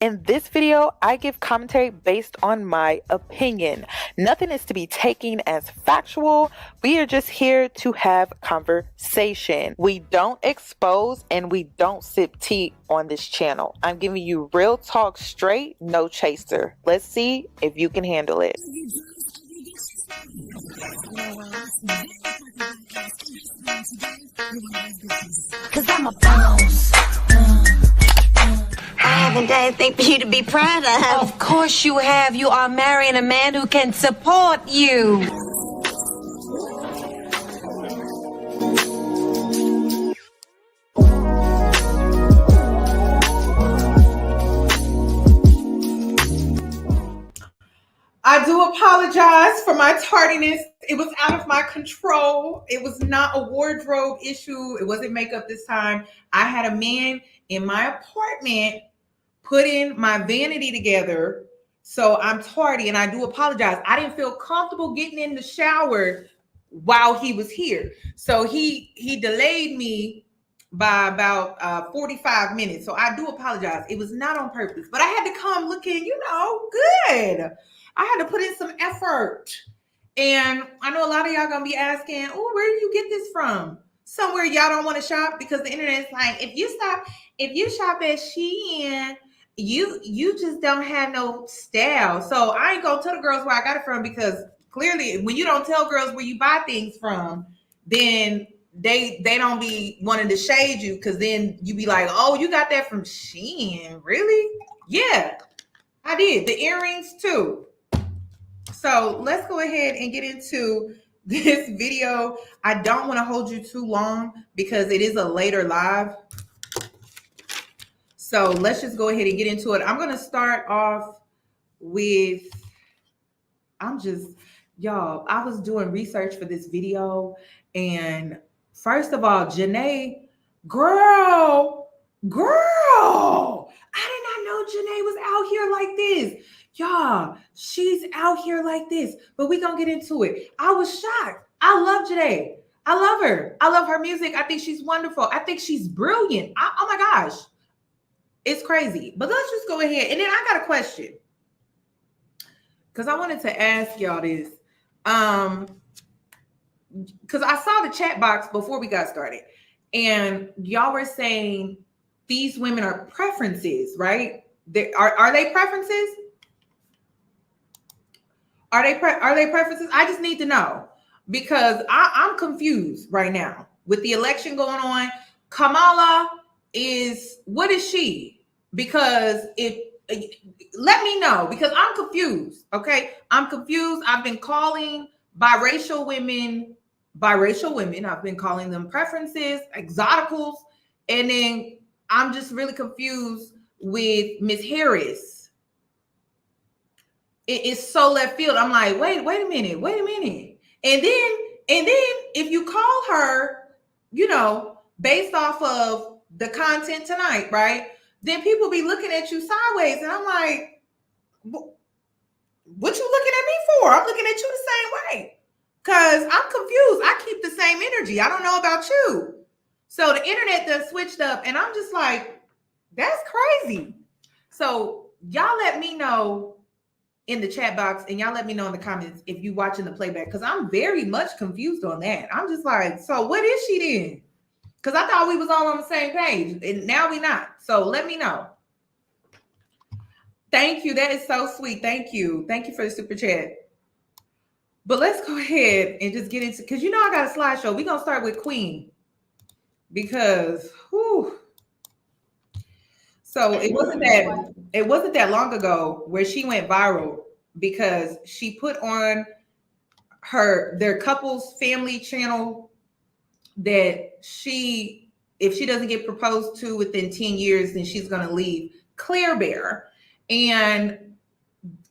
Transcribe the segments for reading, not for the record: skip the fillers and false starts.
In this video, I give commentary based on my opinion. Nothing is to be taken as factual. We are just here to have conversation. We don't expose and we don't sip tea on this channel. I'm giving you real talk straight, no chaser. Let's see if you can handle it. Cause I'm a boss. I haven't done anything for you to be proud of. Of course you have. You are marrying a man who can support you. I do apologize for my tardiness. It was out of my control. It was not a wardrobe issue. It wasn't makeup this time. I had a man in my apartment putting my vanity together. So I'm tardy and I do apologize. I didn't feel comfortable getting in the shower while he was here. So he delayed me by about 45 minutes. So I do apologize. It was not on purpose, but I had to come looking, good. I had to put in some effort. And I know a lot of y'all gonna be asking, oh, where did you get this from? Somewhere y'all don't want to shop because the internet is like, if you shop at Shein, you just don't have no style. So I ain't gonna tell the girls where I got it from, because clearly when you don't tell girls where you buy things from, then they don't be wanting to shade you, because then you be like, oh, you got that from Shein? Really? Yeah, I did. The earrings too. So let's go ahead and get into this video. I don't want to hold you too long because it is a later live. So let's just go ahead and get into it. I'm going to start off with, y'all, I was doing research for this video. And first of all, Jhene, girl, I did not know Jhene was out here like this. Y'all, she's out here like this, but we gonna get into it. I was shocked. I love Jhene. I love her. I love her music. I think she's wonderful. I think she's brilliant. Oh my gosh. It's crazy. But let's just go ahead. And then I got a question, because I wanted to ask y'all this. Because I saw the chat box before we got started, and y'all were saying these women are preferences, right? Are they preferences? Are they preferences? I just need to know, because I'm confused right now with the election going on. Kamala what is she? Because let me know, because I'm confused. Okay, I'm confused. I've been calling biracial women. I've been calling them preferences, exoticals, and then I'm just really confused with Miss Harris. It's so left field. I'm like, wait a minute. And then if you call her, based off of the content tonight, right? Then people be looking at you sideways. And I'm like, what you looking at me for? I'm looking at you the same way. Because I'm confused. I keep the same energy. I don't know about you. So the internet done switched up. And I'm just like, that's crazy. So y'all let me know in the chat box, and y'all let me know in the comments if you watching the playback, because I'm very much confused on that. I'm just like, so what is she then? Because I thought we was all on the same page, and now we not. So let me know. Thank you. That is so sweet. Thank you for the super chat. But let's go ahead and just get into, because I got a slideshow. We're gonna start with Queen, because so it wasn't that long ago where she went viral, because she put on their couple's family channel that if she doesn't get proposed to within 10 years, then she's going to leave Claire Bear. And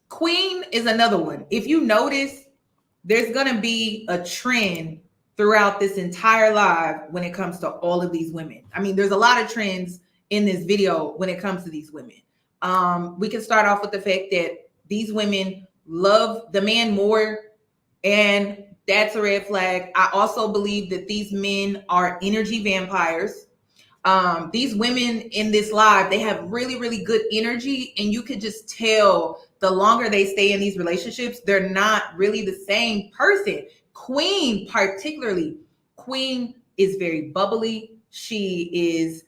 Queen is another one. If you notice, there's going to be a trend throughout this entire live when it comes to all of these women. I mean, there's a lot of trends in this video when it comes to these women. We can start off with the fact that these women love the man more, and that's a red flag. I also believe that these men are energy vampires. These women in this live, they have really, really good energy, and you could just tell the longer they stay in these relationships, they're not really the same person. Queen, particularly, Queen is very bubbly. She is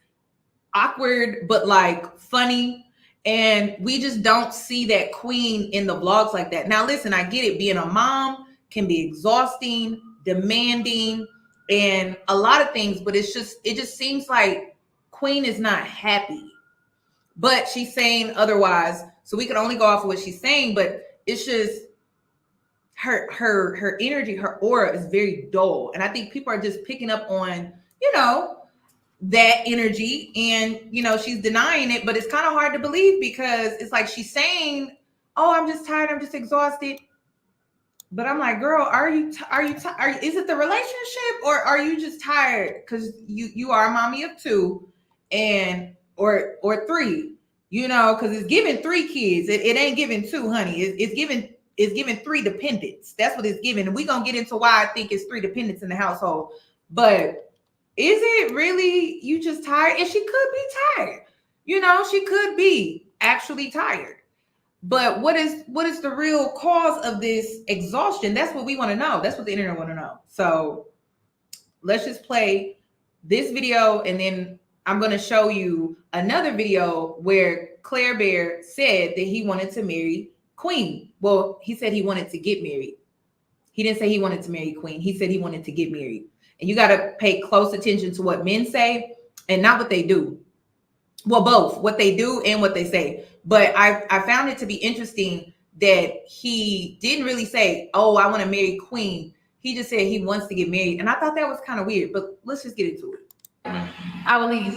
awkward, but like funny. And we just don't see that Queen in the vlogs like that. Now, listen, I get it. Being a mom can be exhausting, demanding, and a lot of things, but it just seems like Queen is not happy. But she's saying otherwise. So we can only go off of what she's saying, but it's just her energy, her aura is very dull. And I think people are just picking up on, that energy, and she's denying it, but it's kind of hard to believe because it's like she's saying, oh, I'm just tired, I'm just exhausted. But I'm like, girl, are you is it the relationship, or are you just tired because you are a mommy of 2 and or 3, because it's giving 3 kids. It ain't giving 2, honey. It's giving 3 dependents. That's what it's giving. And we're gonna get into why I think it's 3 dependents in the household. But is it really you just tired? And she could be tired. She could be actually tired. But what is the real cause of this exhaustion? That's what we want to know. That's what the internet want to know. So let's just play this video, and then I'm going to show you another video where Claire Bear said that he wanted to marry Queen. Well, he said he wanted to get married. He didn't say he wanted to marry Queen. He said he wanted to get married. And you got to pay close attention to what men say and not what they do. Well, both what they do and what they say. But I found it to be interesting that he didn't really say, oh, I want to marry Queen. He just said he wants to get married. And I thought that was kind of weird, but let's just get into it. I will leave.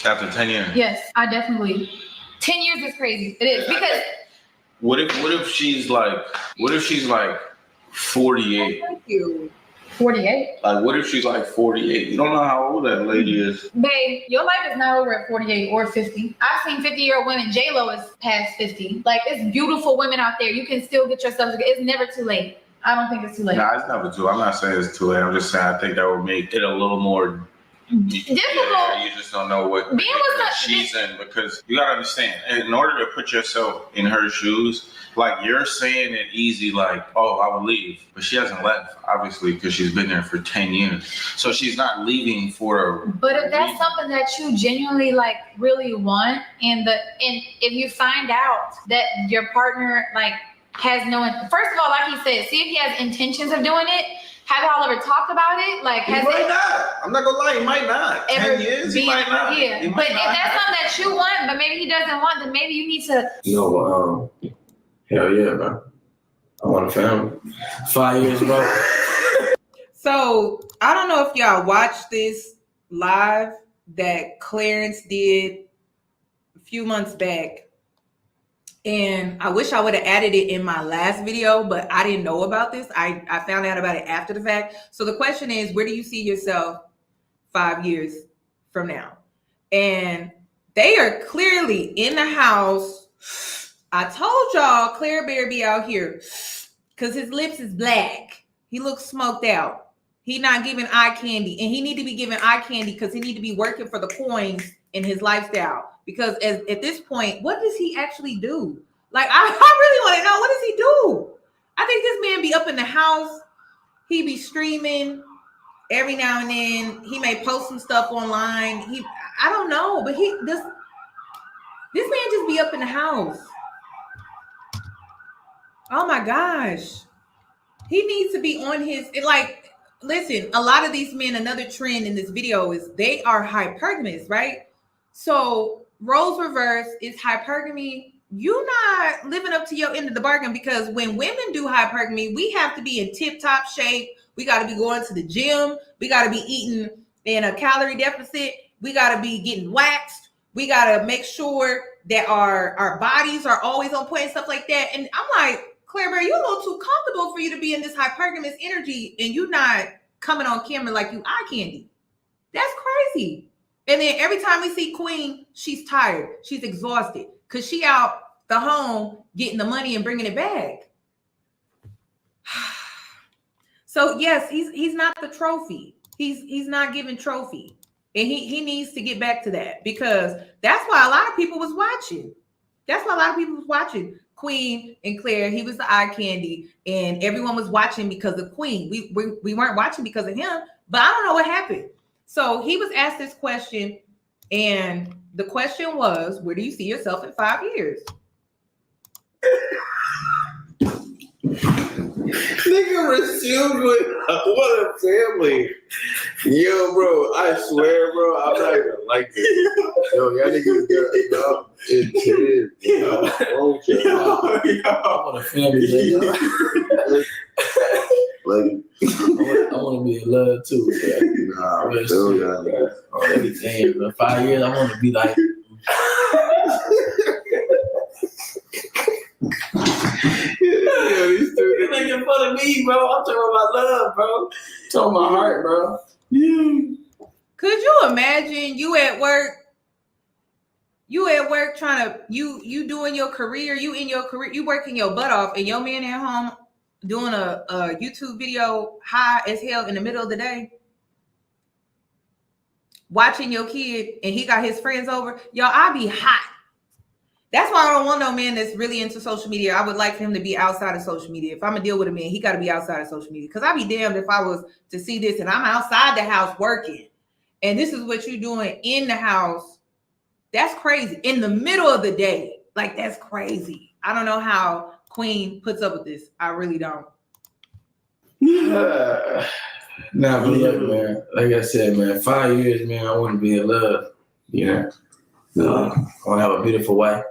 After 10 years? Yes, I definitely. 10 years is crazy. It is, because what if she's like 48? Thank you. 48? Like, what if she's like 48? You don't know how old that lady is. Babe, your life is not over at 48 or 50. I've seen 50-year-old women. J-Lo is past 50. Like, it's beautiful women out there. You can still get yourself together. It's never too late. I don't think it's too late. Nah, it's never too late. I'm not saying it's too late. I'm just saying I think that would make it a little more difficult. Yeah, you just don't know what she's in, because you gotta understand, in order to put yourself in her shoes, like, you're saying it easy, like, oh, I would leave, but she hasn't left, obviously, because she's been there for 10 years. So she's not leaving for But if that's something that you genuinely like really want, and if you find out that your partner like has first of all, like he said, see if he has intentions of doing it. Have y'all ever talked about it? Like, he might not. I'm not gonna lie, he might not. 10 years, he might not. Yeah, but if that's something that you want, but maybe he doesn't want, then maybe you need to. Hell yeah, bro. I want a family. 5 years, bro. So I don't know if y'all watched this live that Clarence did a few months back. And I wish I would have added it in my last video, but I didn't know about this. I found out about it after the fact. So the question is, where do you see yourself 5 years from now? And they are clearly in the house. I told y'all Claire Bear be out here because his lips is black. He looks smoked out. He not giving eye candy, and he need to be giving eye candy because he need to be working for the coins in his lifestyle. Because at this point, what does he actually do? Like, I really want to know, what does he do? I think this man be up in the house. He be streaming every now and then. He may post some stuff online. I don't know, but this man just be up in the house. Oh my gosh. He needs to be on his, like, listen, a lot of these men, another trend in this video is they are hypergamous, right? So roles reverse is hypergamy. You're not living up to your end of the bargain, because when women do hypergamy, we have to be in tip-top shape. We got to be going to the gym. We got to be eating in a calorie deficit. We got to be getting waxed. We got to make sure that our bodies are always on point and stuff like that. And I'm like, Claire Bear, you're a little too comfortable for you to be in this hypergamous energy, and you're not coming on camera like you eye candy. That's crazy. And then every time we see Queen, she's tired. She's exhausted because she out the home getting the money and bringing it back. So yes, he's not the trophy. He's not giving trophy. And he needs to get back to that, because that's why a lot of people was watching. That's why a lot of people was watching Queen and Claire. He was the eye candy, and everyone was watching because of Queen. We weren't watching because of him, but I don't know what happened. So he was asked this question, and the question was, where do you see yourself in 5 years? Nigga resumed with what a family. Yo, bro, I swear, bro, I'm not even like this. Yo, y'all niggas got it is. Yo, I want a family. Like, I want to be in love too. Man. Nah, I'm still young. Damn, in 5 years, I want to be like. Yeah, these two making fun of me, bro. I'm talking about love, bro. I'm talking about heart, bro. Yeah. Could you imagine you at work trying to you doing your career, you in your career, you working your butt off, and your man at home doing a YouTube video high as hell in the middle of the day, watching your kid, and he got his friends over. Yo, I be hot. That's why I don't want no man that's really into social media. I would like for him to be outside of social media. If I'm gonna deal with a man, he got to be outside of social media. Because I'd be damned if I was to see this and I'm outside the house working, and this is what you're doing in the house. That's crazy. In the middle of the day, like, that's crazy. I don't know how Queen puts up with this. I really don't. Nah, but look, man. Like I said, man, 5 years, man, I want to be in love. Yeah. I want to have a beautiful wife.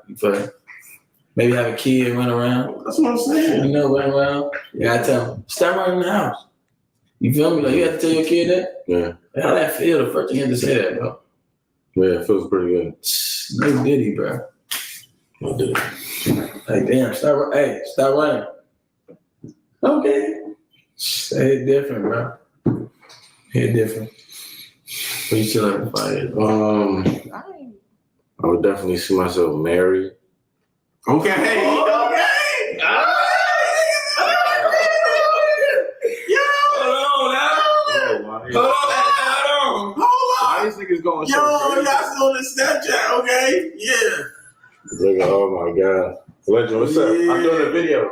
Maybe have a kid, run around. That's what I'm saying. You know, run around. You gotta tell them, stop running the house. You feel me? Like, you have to tell your kid that? Yeah. How that feel? The first thing you have to say that, bro. Yeah, it feels pretty good. No Diddy, bro. No Diddy. Like, damn, stop running. Okay. Hit different, bro. Hit different. What you still like to find? I would definitely see myself married. Okay. Hold on. Why these niggas going so crazy? Y'all still on the Snapchat, okay? Yeah. Look, oh my God. Legend, what's up? I'm doing a video.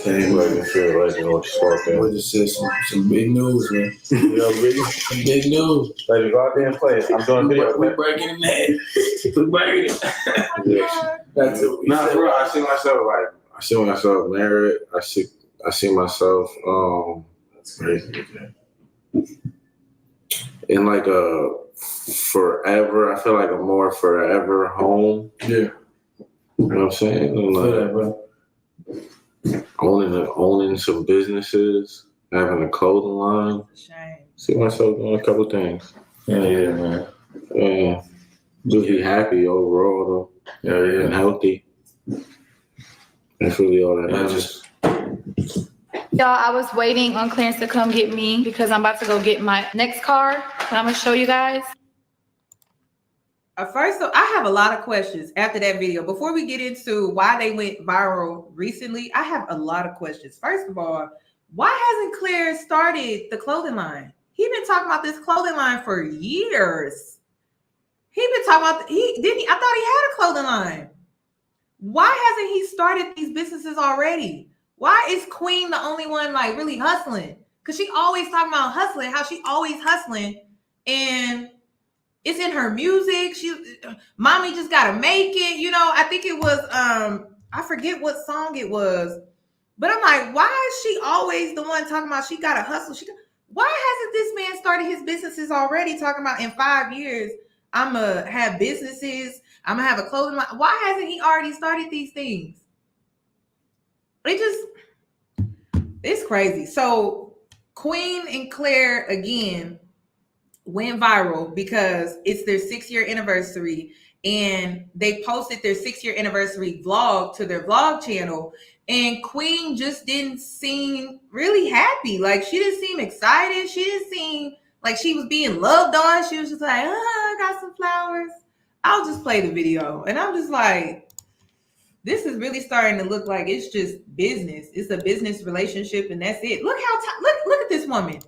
Hey, Legend, feel Legend, what you sparked there? We just said some big news, man. You know, some big news. Legend, go out there and play it. I'm doing a video. We're breaking it, man. We're breaking it. Yeah. That's it. Nah, bro, I see myself married. I see myself, that's crazy, man. In like a forever, I feel like a more forever home. Yeah. You know what I'm saying? And like, bro. Owning some businesses, having a clothing line. Shame. See myself doing a couple things. Yeah, man. Yeah. Just be happy overall, though. Yeah. And healthy. That's really all that matters. Y'all, I was waiting on Clarence to come get me because I'm about to go get my next car, and I'm gonna show you guys. First, I have a lot of questions after that video. Before we get into why they went viral recently, I have a lot of questions. First of all, why hasn't Claire started the clothing line? He's been talking about this clothing line for years. He's been talking about, I thought he had a clothing line. Why hasn't he started these businesses already? Why is Queen the only one like really hustling? Because she always talking about hustling, how she always hustling, and it's in her music. Mommy just gotta make it. You know, I think it was I forget what song it was, but I'm like, why is she always the one talking about she gotta hustle? Why hasn't this man started his businesses already? Talking about in 5 years, I'm gonna have businesses. I'm gonna have a clothing line. Why hasn't he already started these things? It's crazy. So Queen and Claire again went viral because it's their 6-year anniversary, and they posted their 6-year anniversary vlog to their vlog channel, and Queen just didn't seem really happy. Like, she didn't seem excited. She didn't seem like she was being loved on. She was just like, I got some flowers. I'll just play the video. And I'm just like, this is really starting to look like it's just business. It's a business relationship, and that's it. Look at this woman.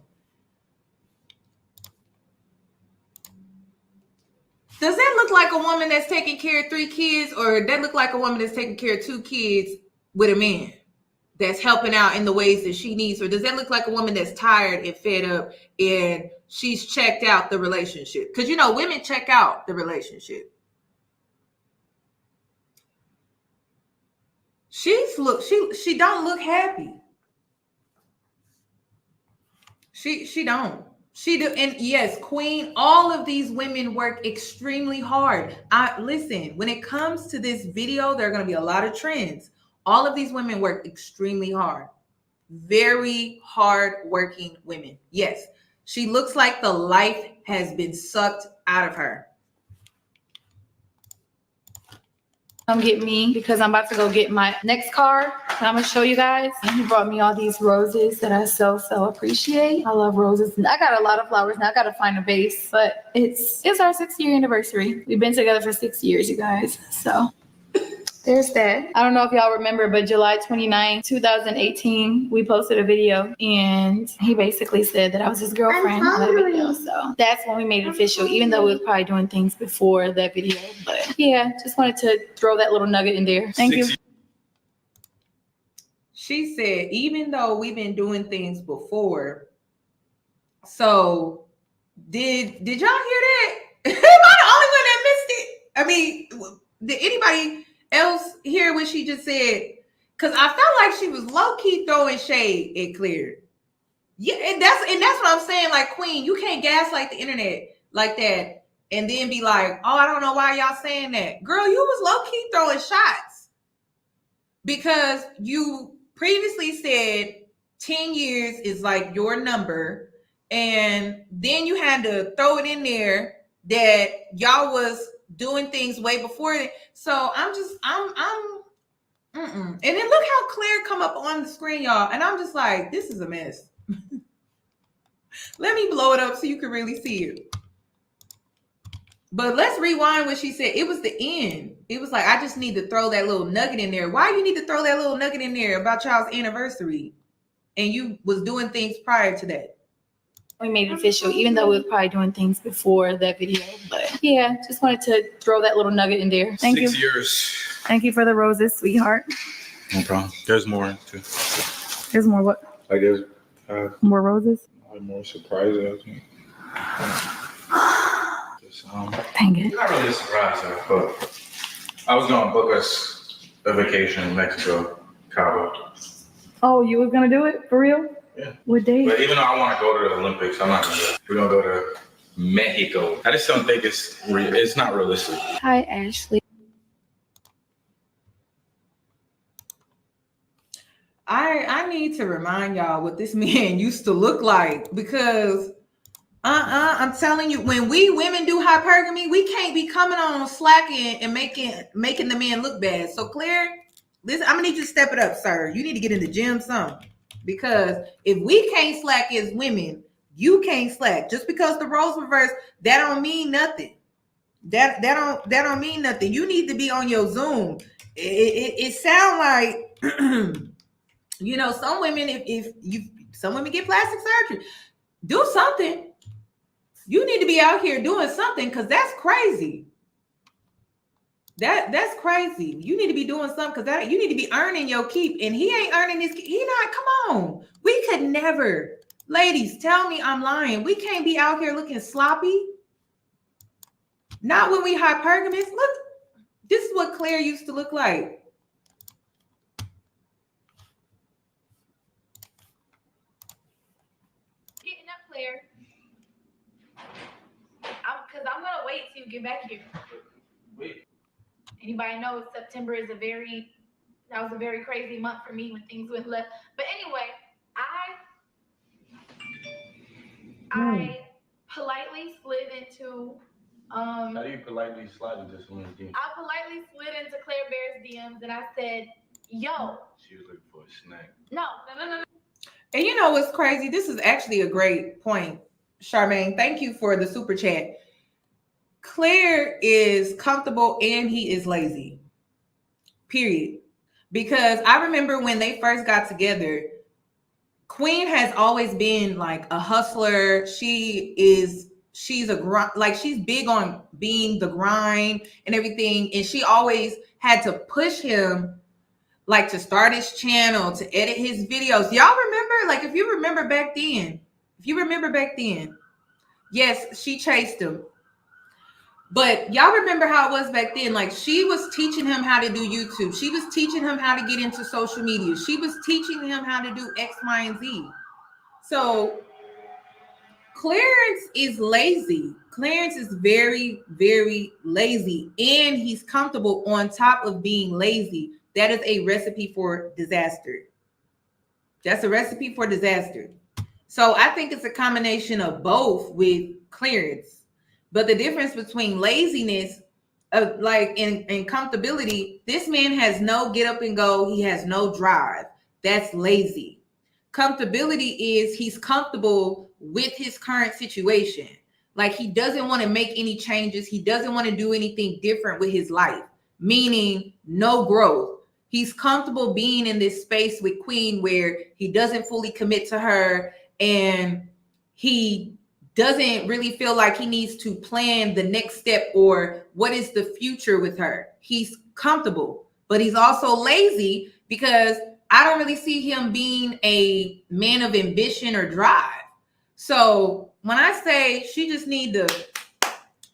Does that look like a woman that's taking care of 3 kids, or that look like a woman that's taking care of 2 kids with a man that's helping out in the ways that she needs? Or does that look like a woman that's tired and fed up and she's checked out the relationship? Because, you know, women check out the relationship. She don't look happy. She don't. She do. And yes, Queen, all of these women work extremely hard. Listen, when it comes to this video, there are going to be a lot of trends. All of these women work extremely hard. Very hard working women. Yes, she looks like the life has been sucked out of her. Come get me because I'm about to go get my next car. And I'm gonna show you guys. And he brought me all these roses that I so appreciate. I love roses. And I got a lot of flowers now. I gotta find a vase, but it's our 6-year anniversary. We've been together for 6 years, you guys. So there's that. I don't know if y'all remember, but July 29, 2018, we posted a video and he basically said that I was his girlfriend on that video. So that's when we made it official, even though we were probably doing things before that video. But yeah, just wanted to throw that little nugget in there. Thank you. She said, even though we've been doing things before. So did y'all hear that? Am I the only one that missed it? I mean, did anybody else hear what she just said? Because I felt like she was low-key throwing shade at Claire. Yeah, and that's what I'm saying. Like, Queen, you can't gaslight the internet like that and then be like, oh, I don't know why y'all saying that. Girl, you was low-key throwing shots because you previously said 10 years is like your number, and then you had to throw it in there that y'all was doing things way before it. So and then look how Claire come up on the screen, y'all. And I'm just like, this is a mess. Let me blow it up so you can really see it. But let's rewind what she said. It was the end. It was like, I just need to throw that little nugget in there. Why you need to throw that little nugget in there about y'all's anniversary? And you was doing things prior to that. We made it official, even though we were probably doing things before that video. But yeah, just wanted to throw that little nugget in there. Thank you. 6 years. Thank you for the roses, sweetheart. No problem. There's more too. There's more what? I guess More roses? more surprises. Dang it. Not really a surprise, but I was gonna book us a vacation in Mexico, Cabo. Oh, you was gonna do it for real? Yeah. What day? But even though I want to go to the Olympics, I'm not gonna go. We're gonna go to Mexico. I just don't think it's not realistic. Hi, Ashley. I need to remind y'all what this man used to look like, because I'm telling you, when we women do hypergamy, we can't be coming on slacking and making the man look bad. So Claire, listen, I'm gonna need you to step it up, sir. You need to get in the gym some, because if we can't slack as women, you can't slack. Just because the roles reverse, that don't mean nothing. That don't mean nothing. You need to be on your Zoom. It sound like you know, some women, some women get plastic surgery, do something. You need to be out here doing something, because that's crazy. That's crazy. You need to be doing something, because you need to be earning your keep, and he ain't earning his keep. He not. Come on, we could never. Ladies, tell me I'm lying. We can't be out here looking sloppy. Not when we hypergamous. Look, this is what Claire used to look like. Getting up, Claire. Because I'm gonna wait till you get back here. Wait. Anybody knows September is that was a very crazy month for me when things went left. But anyway, I politely slid into How do you politely slide into someone's DM? I politely slid into Claire Bear's DMs and I said, yo. She was looking for a snack. No. And you know what's crazy? This is actually a great point, Charmaine. Thank you for the super chat. Claire is comfortable and he is lazy. Period. Because I remember when they first got together, Queen has always been like a hustler. She is she's she's big on being the grind and everything, and she always had to push him like to start his channel, to edit his videos. Y'all remember? Like if you remember back then, yes, she chased him. But y'all remember how it was back then. Like she was teaching him how to do YouTube. She was teaching him how to get into social media. She was teaching him how to do X, Y, and Z. So Clarence is lazy. Clarence is very, very lazy, and he's comfortable on top of being lazy. That is a recipe for disaster. That's a recipe for disaster. So I think it's a combination of both with Clarence. But the difference between laziness and comfortability, this man has no get up and go. He has no drive. That's lazy. Comfortability is he's comfortable with his current situation. Like he doesn't want to make any changes. He doesn't want to do anything different with his life, meaning no growth. He's comfortable being in this space with Queen where he doesn't fully commit to her, and he doesn't really feel like he needs to plan the next step or what is the future with her. He's comfortable, but he's also lazy because I don't really see him being a man of ambition or drive. So when I say she just need to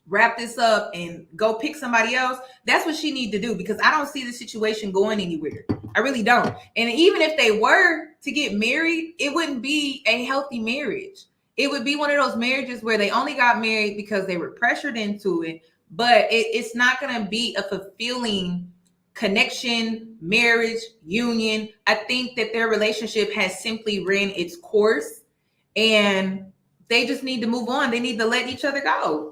wrap this up and go pick somebody else, that's what she need to do, because I don't see the situation going anywhere. I really don't. And even if they were to get married, it wouldn't be a healthy marriage. It would be one of those marriages where they only got married because they were pressured into it, but it's not going to be a fulfilling connection, marriage, union. I think that their relationship has simply ran its course, and they just need to move on. They need to let each other go.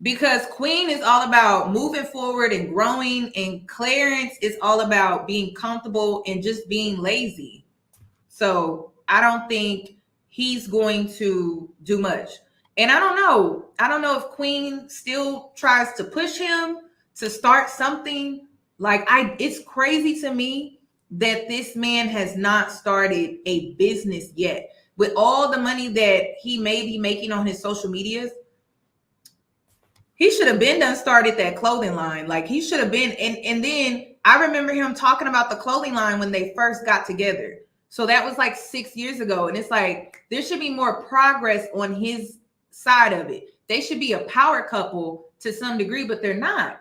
Because Queen is all about moving forward and growing, and Clarence is all about being comfortable and just being lazy. So I don't think he's going to do much. And I don't know if Queen still tries to push him to start something. It's crazy to me that this man has not started a business yet. With all the money that he may be making on his social medias, he should have been done started that clothing line. Like he should have been. And then I remember him talking about the clothing line when they first got together. So that was like 6 years ago. And it's like, there should be more progress on his side of it. They should be a power couple to some degree, but they're not.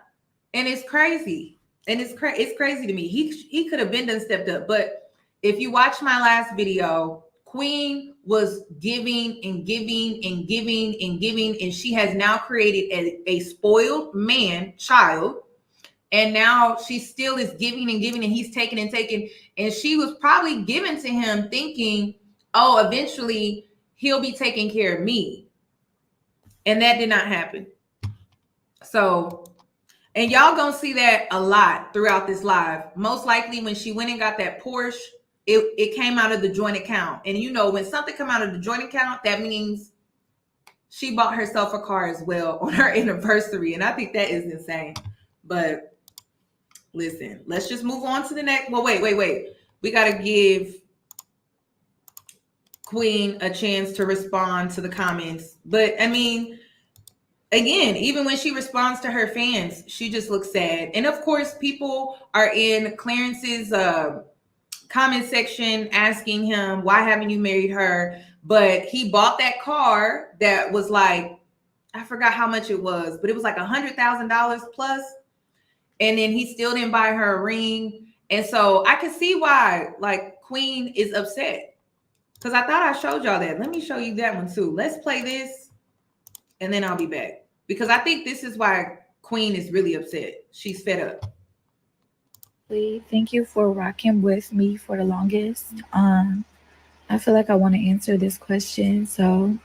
And it's crazy. And it's crazy to me. He could have been done stepped up. But if you watch my last video, Queen was giving and giving and giving and giving, and she has now created a spoiled child, and now she still is giving and giving, and he's taking and taking, and she was probably given to him thinking, oh, eventually he'll be taking care of me, and that did not happen. So, and y'all gonna see that a lot throughout this live. Most likely when she went and got that Porsche, it came out of the joint account. And you know, when something come out of the joint account, that means she bought herself a car as well on her anniversary. And I think that is insane. But listen, let's just move on to the next. Well, wait. We got to give Queen a chance to respond to the comments. But I mean, again, even when she responds to her fans, she just looks sad. And of course, people are in Clarence's comment section asking him, why haven't you married her? But he bought that car that was like, I forgot how much it was, but it was like $100,000 plus. And then he still didn't buy her a ring. And so I can see why like Queen is upset, because I thought I showed y'all that. Let me show you that one too. Let's play this and then I'll be back, because I think this is why Queen is really upset. She's fed up. Thank you for rocking with me for the longest. I feel like I want to answer this question. So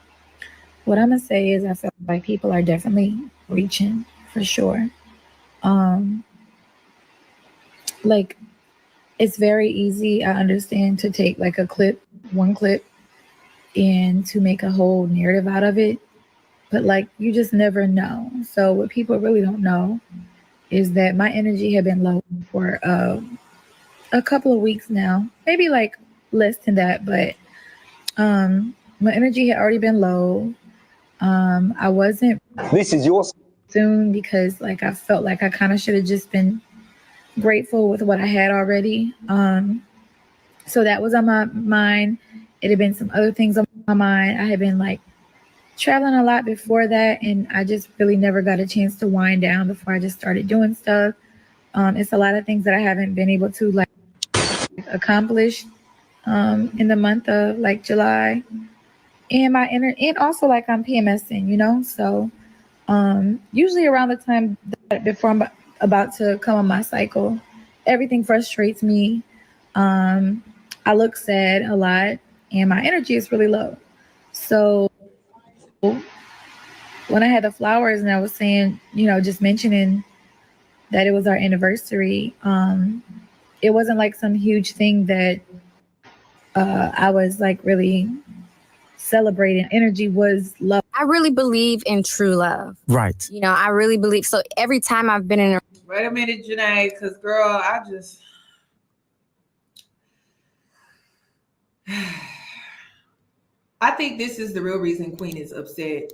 what I'm gonna say is I feel like people are definitely reaching for sure. Like it's very easy, I understand, to take like one clip and to make a whole narrative out of it, but like you just never know. So what people really don't know is that my energy had been low for a couple of weeks now, maybe like less than that, but my energy had already been low. I wasn't This is yours. soon because like I felt like I kind of should have just been grateful with what I had already. So that was on my mind. It had been some other things on my mind. I had been like traveling a lot before that, and I just really never got a chance to wind down before I just started doing stuff. It's a lot of things that I haven't been able to like accomplish in the month of like July, and and also like I'm PMSing, you know. So usually around the time before I'm about to come on my cycle, everything frustrates me. I look sad a lot, and my energy is really low. So when I had the flowers and I was saying, you know, just mentioning that it was our anniversary, it wasn't like some huge thing that I was like really celebrating. Energy was low. I really believe in true love. Right. You know, I really believe. So every time I've been in a Wait a minute, Jhene, because girl, I think this is the real reason Queen is upset.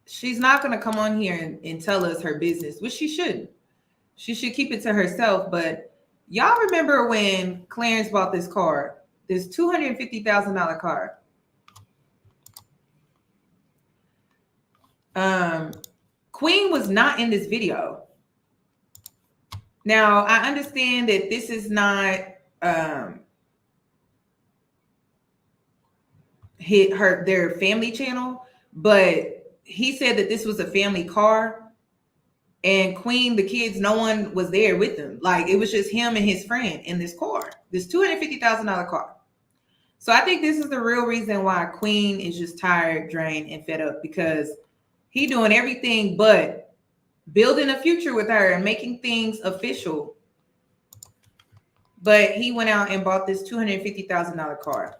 She's not going to come on here and tell us her business, which she shouldn't. She should keep it to herself. But y'all remember when Clarence bought this car, this $250,000 car? Queen was not in this video. Now, I understand that this is not their family channel, but he said that this was a family car, and Queen, the kids, no one was there with them. Like, it was just him and his friend in this car, this $250,000 car. So I think this is the real reason why Queen is just tired, drained, and fed up, because he doing everything but building a future with her and making things official. But he went out and bought this $250,000 car.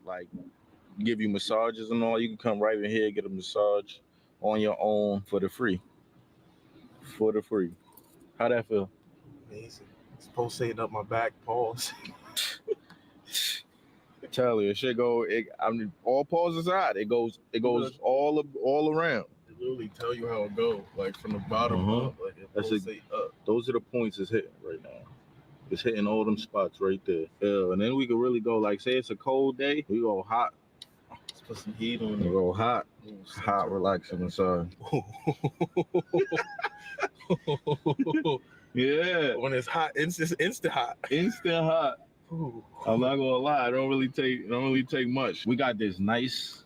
Like, give you massages and all. You can come right in here, get a massage on your own for the free. For the free. How that feel? Amazing. It's pulsating up my back. Pause. Charlie, it should go. All pause aside. It goes all around. It literally tell you how it go, like from the bottom up. Like it pulsate up. Those are the points it's hitting right now. It's hitting all them spots right there. Yeah, and then we could really go, like, say it's a cold day, we go hot. Let's put some heat on We it. go hot. Hot, relaxing massage. Yeah. When it's hot, it's just instant hot. Instant hot. Ooh. I'm not gonna lie, it don't really take much. We got this nice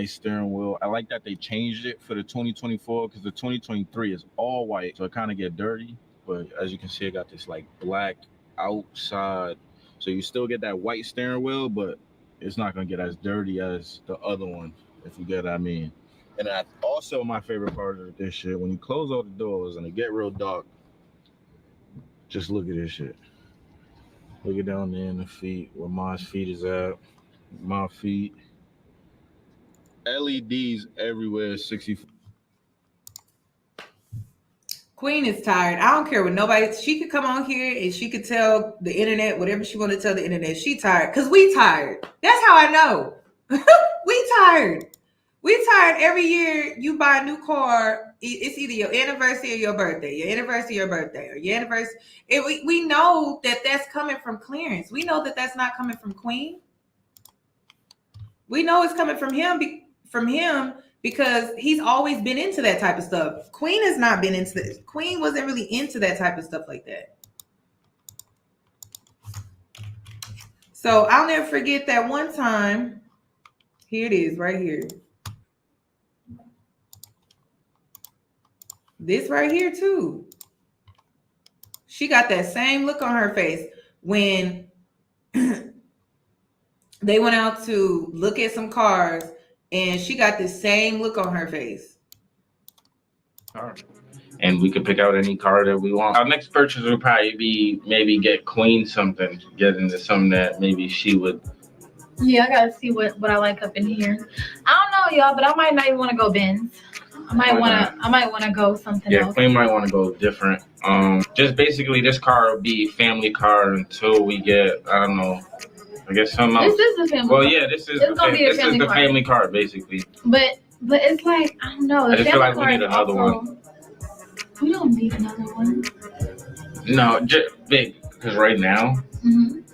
steering wheel. I like that they changed it for the 2024, because the 2023 is all white, so it kind of get dirty. But as you can see, it got this like black outside, so you still get that white steering wheel, but it's not gonna get as dirty as the other one, if you get what I mean. And that's also my favorite part of this shit. When you close all the doors and it get real dark, just look at this shit. Look at down there in the feet, where my feet is at. My feet. LEDs everywhere, 64. Queen is tired. I don't care what nobody. She could come on here and she could tell the internet whatever she want to tell the internet. She tired, because we tired. That's how I know. We tired. We tired. Every year you buy a new car, it's either your anniversary or your birthday. Your anniversary or your birthday, or your anniversary. We know that that's coming from Clarence. We know that that's not coming from Queen. We know it's coming from him because he's always been into that type of stuff. Queen has not been into this. Queen wasn't really into that type of stuff like that. So I'll never forget that one time. Here it is, right here. This right here too. She got that same look on her face when they went out to look at some cars, and she got the same look on her face. And we could pick out any car that we want. Our next purchase would probably be maybe get Queen something, get into something that maybe she would. Yeah, I gotta see what I like up in here. I don't know, y'all, but I might not even want to go Benz. I might want to go something else. Yeah, Queen might want to go different. Just basically, this car will be family car until we get, I don't know, I guess something else. This is the family. Well, yeah, this is the family card, basically. But it's like, I don't know. I just feel like we need another one. We don't need another one. No, big, because right now,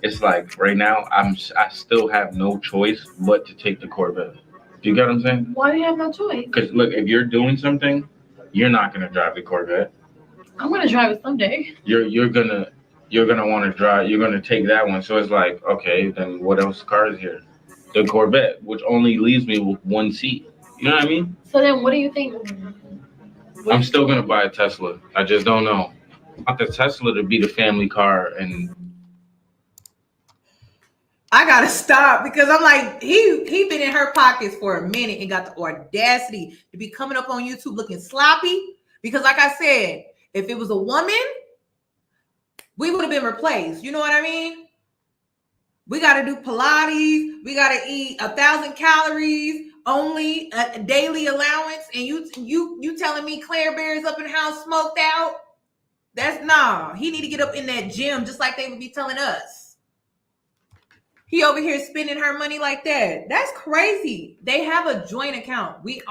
it's like right now I still have no choice but to take the Corvette. Do you get what I'm saying? Why do you have no choice? Because look, if you're doing something, you're not gonna drive the Corvette. I'm gonna drive it someday. You're gonna want to drive. You're gonna take that one. So it's like, okay, then what else car is here? The Corvette, which only leaves me with one seat. You know what I mean? So then, what do you think? I'm still gonna buy a Tesla. I just don't know. I want the Tesla to be the family car, and I gotta stop because I'm like, he been in her pockets for a minute and got the audacity to be coming up on YouTube looking sloppy. Because like I said, if it was a woman, we would have been replaced. You know what I mean? We got to do Pilates. We got to eat 1,000 calories only, a daily allowance. And you telling me Claire Bear's up in the house smoked out? That's nah. He need to get up in that gym just like they would be telling us. He over here spending her money like that. That's crazy. They have a joint account. We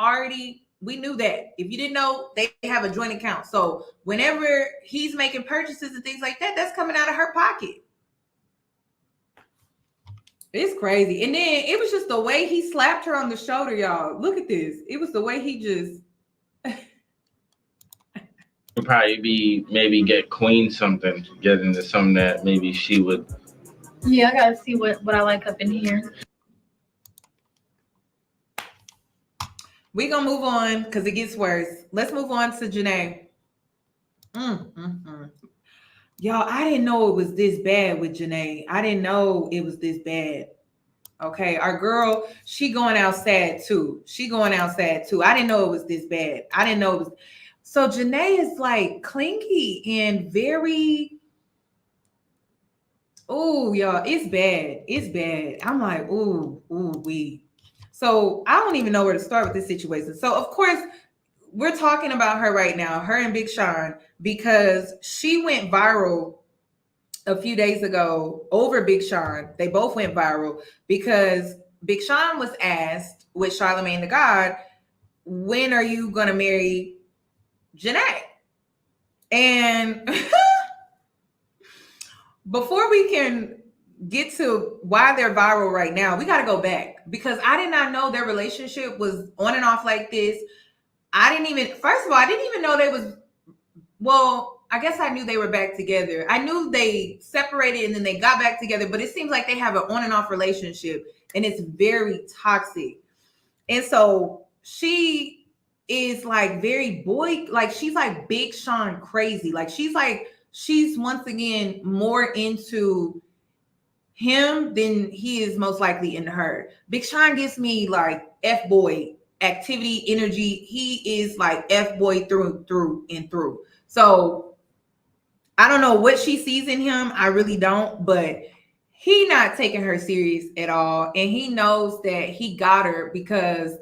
knew that. If you didn't know, they have a joint account. So whenever he's making purchases and things like that, that's coming out of her pocket. It's crazy. And then it was just the way he slapped her on the shoulder, y'all. Look at this. It was the way he just... would probably maybe get Queen something, get into something that maybe she would... Yeah, I gotta see what I like up in here. We're gonna move on because it gets worse. Let's move on to Jhene. Y'all, I didn't know it was this bad with Jhene. I didn't know it was this bad. Okay, our girl, she going out sad too. I didn't know it was this bad. I didn't know it was. So Jhene is like clingy and very... Oh, y'all, it's bad. It's bad. I'm like, we. So I don't even know where to start with this situation. So of course, we're talking about her right now, her and Big Sean, because she went viral a few days ago over Big Sean. They both went viral because Big Sean was asked with Charlamagne the God, when are you going to marry Jhene? And before we can get to why they're viral right now, we got to go back because I did not know their relationship was on and off like this. First of all, I didn't even know they was, well, I guess I knew they were back together. I knew they separated and then they got back together, but it seems like they have an on and off relationship and it's very toxic. And so she is like very like she's like Big Sean crazy. Like she's once again more into him than he is most likely into her. Big Sean gives me like F-boy activity, energy. He is like F-boy through and through. So I don't know what she sees in him. I really don't, but he not taking her serious at all. And he knows that he got her because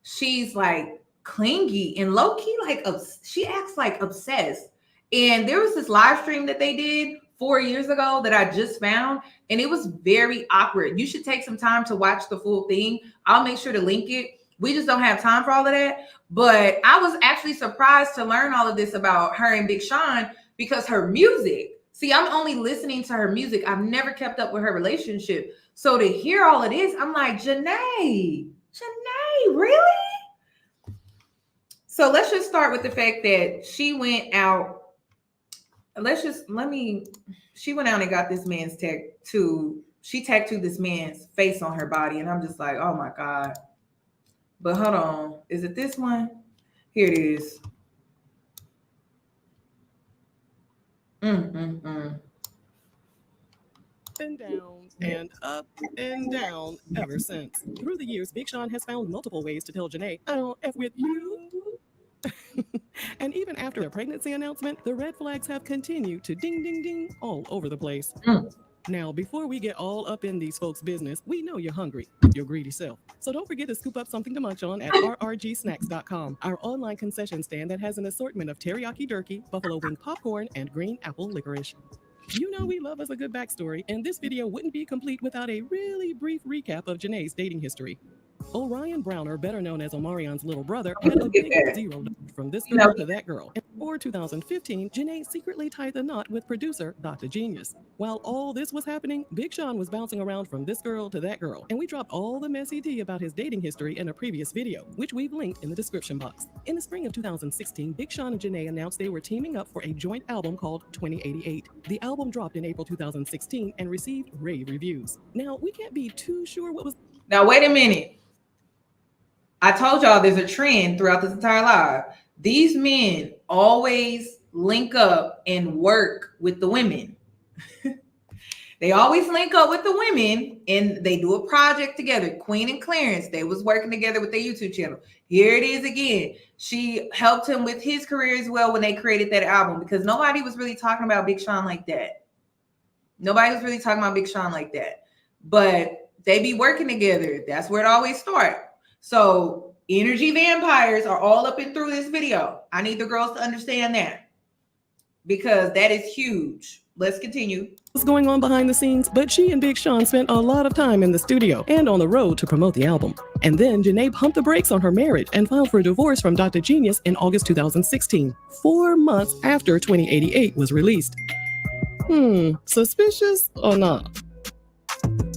she's like clingy and low-key, like she acts like obsessed. And there was this live stream that they did 4 years ago that I just found, and it was very awkward. You should take some time to watch the full thing. I'll make sure to link it. We just don't have time for all of that. But I was actually surprised to learn all of this about her and Big Sean because her music. See, I'm only listening to her music. I've never kept up with her relationship. So to hear all of this, I'm like, Jhene, really? So let's just start with the fact that she went out. She went out and got this man's tattoo. She tattooed this man's face on her body. And I'm just like, oh my God. But hold on. Is it this one? Here it is. And down and up and down ever since. Through the years, Big Sean has found multiple ways to tell Jhene, I don't F with you. And even after a pregnancy announcement, the red flags have continued to ding, ding, ding all over the place. Now, before we get all up in these folks' business, we know you're hungry, your greedy self. So don't forget to scoop up something to munch on at rrgsnacks.com, our online concession stand that has an assortment of teriyaki jerky, buffalo wing popcorn, and green apple licorice. You know we love us a good backstory, and this video wouldn't be complete without a really brief recap of Jhene's dating history. Orion Browner, better known as Omarion's little brother, had a big zero from this girl to that girl. And for 2015, Jhene secretly tied the knot with producer Dr. Genius. While all this was happening, Big Sean was bouncing around from this girl to that girl, and we dropped all the messy tea about his dating history in a previous video, which we've linked in the description box. In the spring of 2016, Big Sean and Jhene announced they were teaming up for a joint album called 2088. The album dropped in April 2016 and received rave reviews. Now, we can't be too sure what was... Now, wait a minute. I told y'all there's a trend throughout this entire live. These men always link up and work with the women. They always link up with the women and they do a project together. Queen and Clarence, they was working together with their YouTube channel. Here it is again. She helped him with his career as well when they created that album, because nobody was really talking about Big Sean like that. Nobody was really talking about Big Sean like that. But they be working together. That's where it always starts. So energy vampires are all up and through this video. I need the girls to understand that, because that is huge. Let's continue. What's going on behind the scenes, but she and Big Sean spent a lot of time in the studio and on the road to promote the album. And then Jhene pumped the brakes on her marriage and filed for a divorce from Dr. Genius in August 2016, 4 months after 2088 was released. Suspicious or not?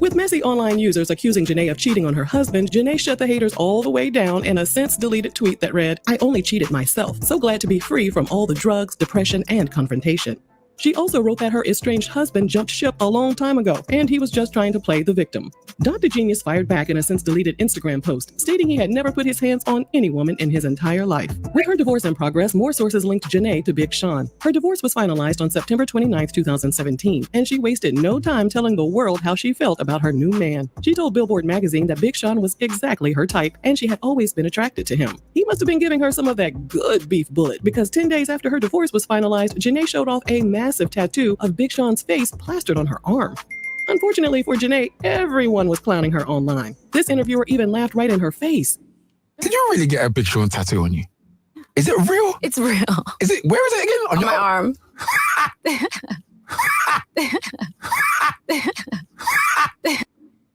With messy online users accusing Jhene of cheating on her husband, Jhene shut the haters all the way down in a since-deleted tweet that read, "I only cheated myself. So glad to be free from all the drugs, depression, and confrontation." She also wrote that her estranged husband jumped ship a long time ago, and he was just trying to play the victim. Dr. Genius fired back in a since-deleted Instagram post, stating he had never put his hands on any woman in his entire life. With her divorce in progress, more sources linked Jhene to Big Sean. Her divorce was finalized on September 29, 2017, and she wasted no time telling the world how she felt about her new man. She told Billboard magazine that Big Sean was exactly her type, and she had always been attracted to him. He must have been giving her some of that good beef bullet, because 10 days after her divorce was finalized, Jhene showed off a massive tattoo of Big Sean's face plastered on her arm. Unfortunately for Jhene, everyone was clowning her online. This interviewer even laughed right in her face. Did you really get a Big Sean tattoo on you? Is it real? It's real. Is it? Where is it again? On my arm.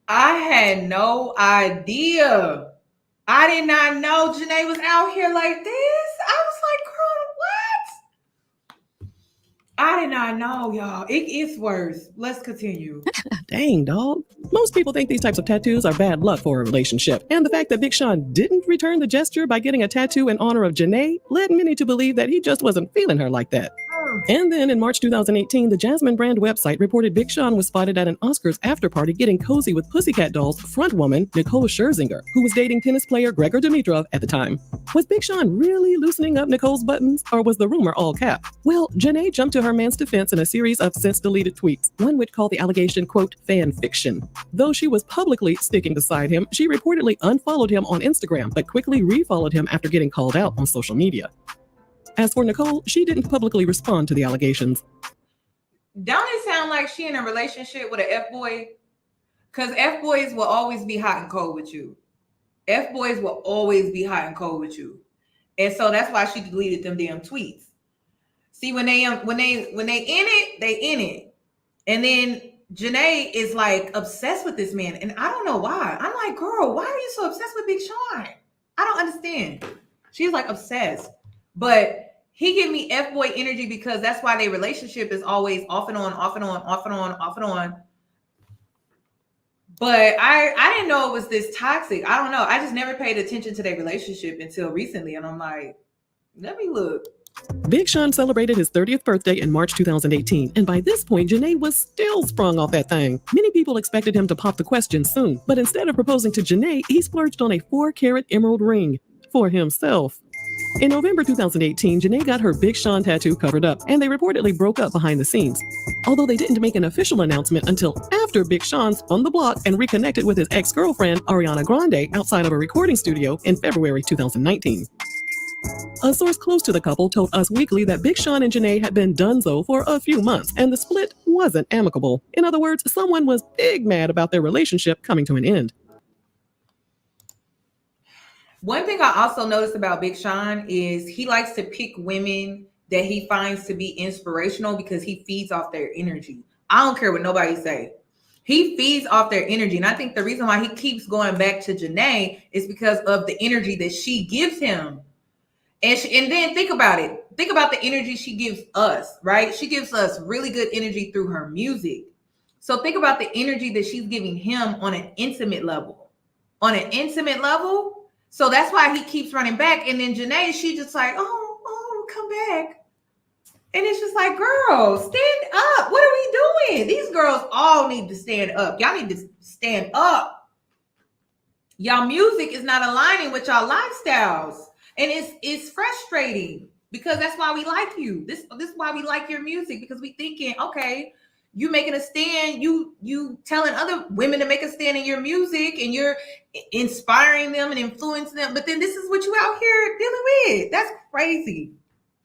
I had no idea. I did not know Jhene was out here like this. I was like, girl, what? I did not know, y'all. It is worse. Let's continue. Dang, dog. Most people think these types of tattoos are bad luck for a relationship. And the fact that Big Sean didn't return the gesture by getting a tattoo in honor of Jhene led many to believe that he just wasn't feeling her like that. And then in March 2018, the Jasmine brand website reported Big Sean was spotted at an Oscars after party getting cozy with Pussycat Dolls frontwoman Nicole Scherzinger, who was dating tennis player Gregor Dimitrov at the time. Was Big Sean really loosening up Nicole's buttons, or was the rumor all cap? Well, Jhene jumped to her man's defense in a series of since-deleted tweets, one which called the allegation, quote, fan fiction. Though she was publicly sticking beside him, she reportedly unfollowed him on Instagram, but quickly refollowed him after getting called out on social media. As for Nicole, she didn't publicly respond to the allegations. Don't it sound like she in a relationship with an F-boy? Because F-boys will always be hot and cold with you. F-boys will always be hot and cold with you. And so that's why she deleted them damn tweets. See, when they in it, they in it. And then Jhene is like obsessed with this man. And I don't know why. I'm like, girl, why are you so obsessed with Big Sean? I don't understand. She's like obsessed. But he give me F-boy energy because that's why their relationship is always off and on, off and on, off and on, off and on. But I didn't know it was this toxic. I don't know. I just never paid attention to their relationship until recently. And I'm like, let me look. Big Sean celebrated his 30th birthday in March 2018. And by this point, Jhene was still sprung off that thing. Many people expected him to pop the question soon. But instead of proposing to Jhene, he splurged on a 4-carat emerald ring for himself. In November 2018, Jhene got her Big Sean tattoo covered up, and they reportedly broke up behind the scenes. Although they didn't make an official announcement until after Big Sean spun the block and reconnected with his ex-girlfriend, Ariana Grande, outside of a recording studio in February 2019. A source close to the couple told Us Weekly that Big Sean and Jhene had been donezo for a few months, and the split wasn't amicable. In other words, someone was big mad about their relationship coming to an end. One thing I also noticed about Big Sean is he likes to pick women that he finds to be inspirational because he feeds off their energy. I don't care what nobody say. He feeds off their energy. And I think the reason why he keeps going back to Jhene is because of the energy that she gives him. And then think about it. Think about the energy she gives us, right? She gives us really good energy through her music. So think about the energy that she's giving him on an intimate level. On an intimate level. So that's why he keeps running back. And then Jhene, she just like, oh, come back. And it's just like, girl, stand up. What are we doing? These girls all need to stand up. Y'all need to stand up. Y'all music is not aligning with y'all lifestyles. And it's frustrating because that's why we like you. This is why we like your music, because we thinking, okay, you making a stand, you telling other women to make a stand in your music, and you're inspiring them and influencing them. But then this is what you out here dealing with. That's crazy.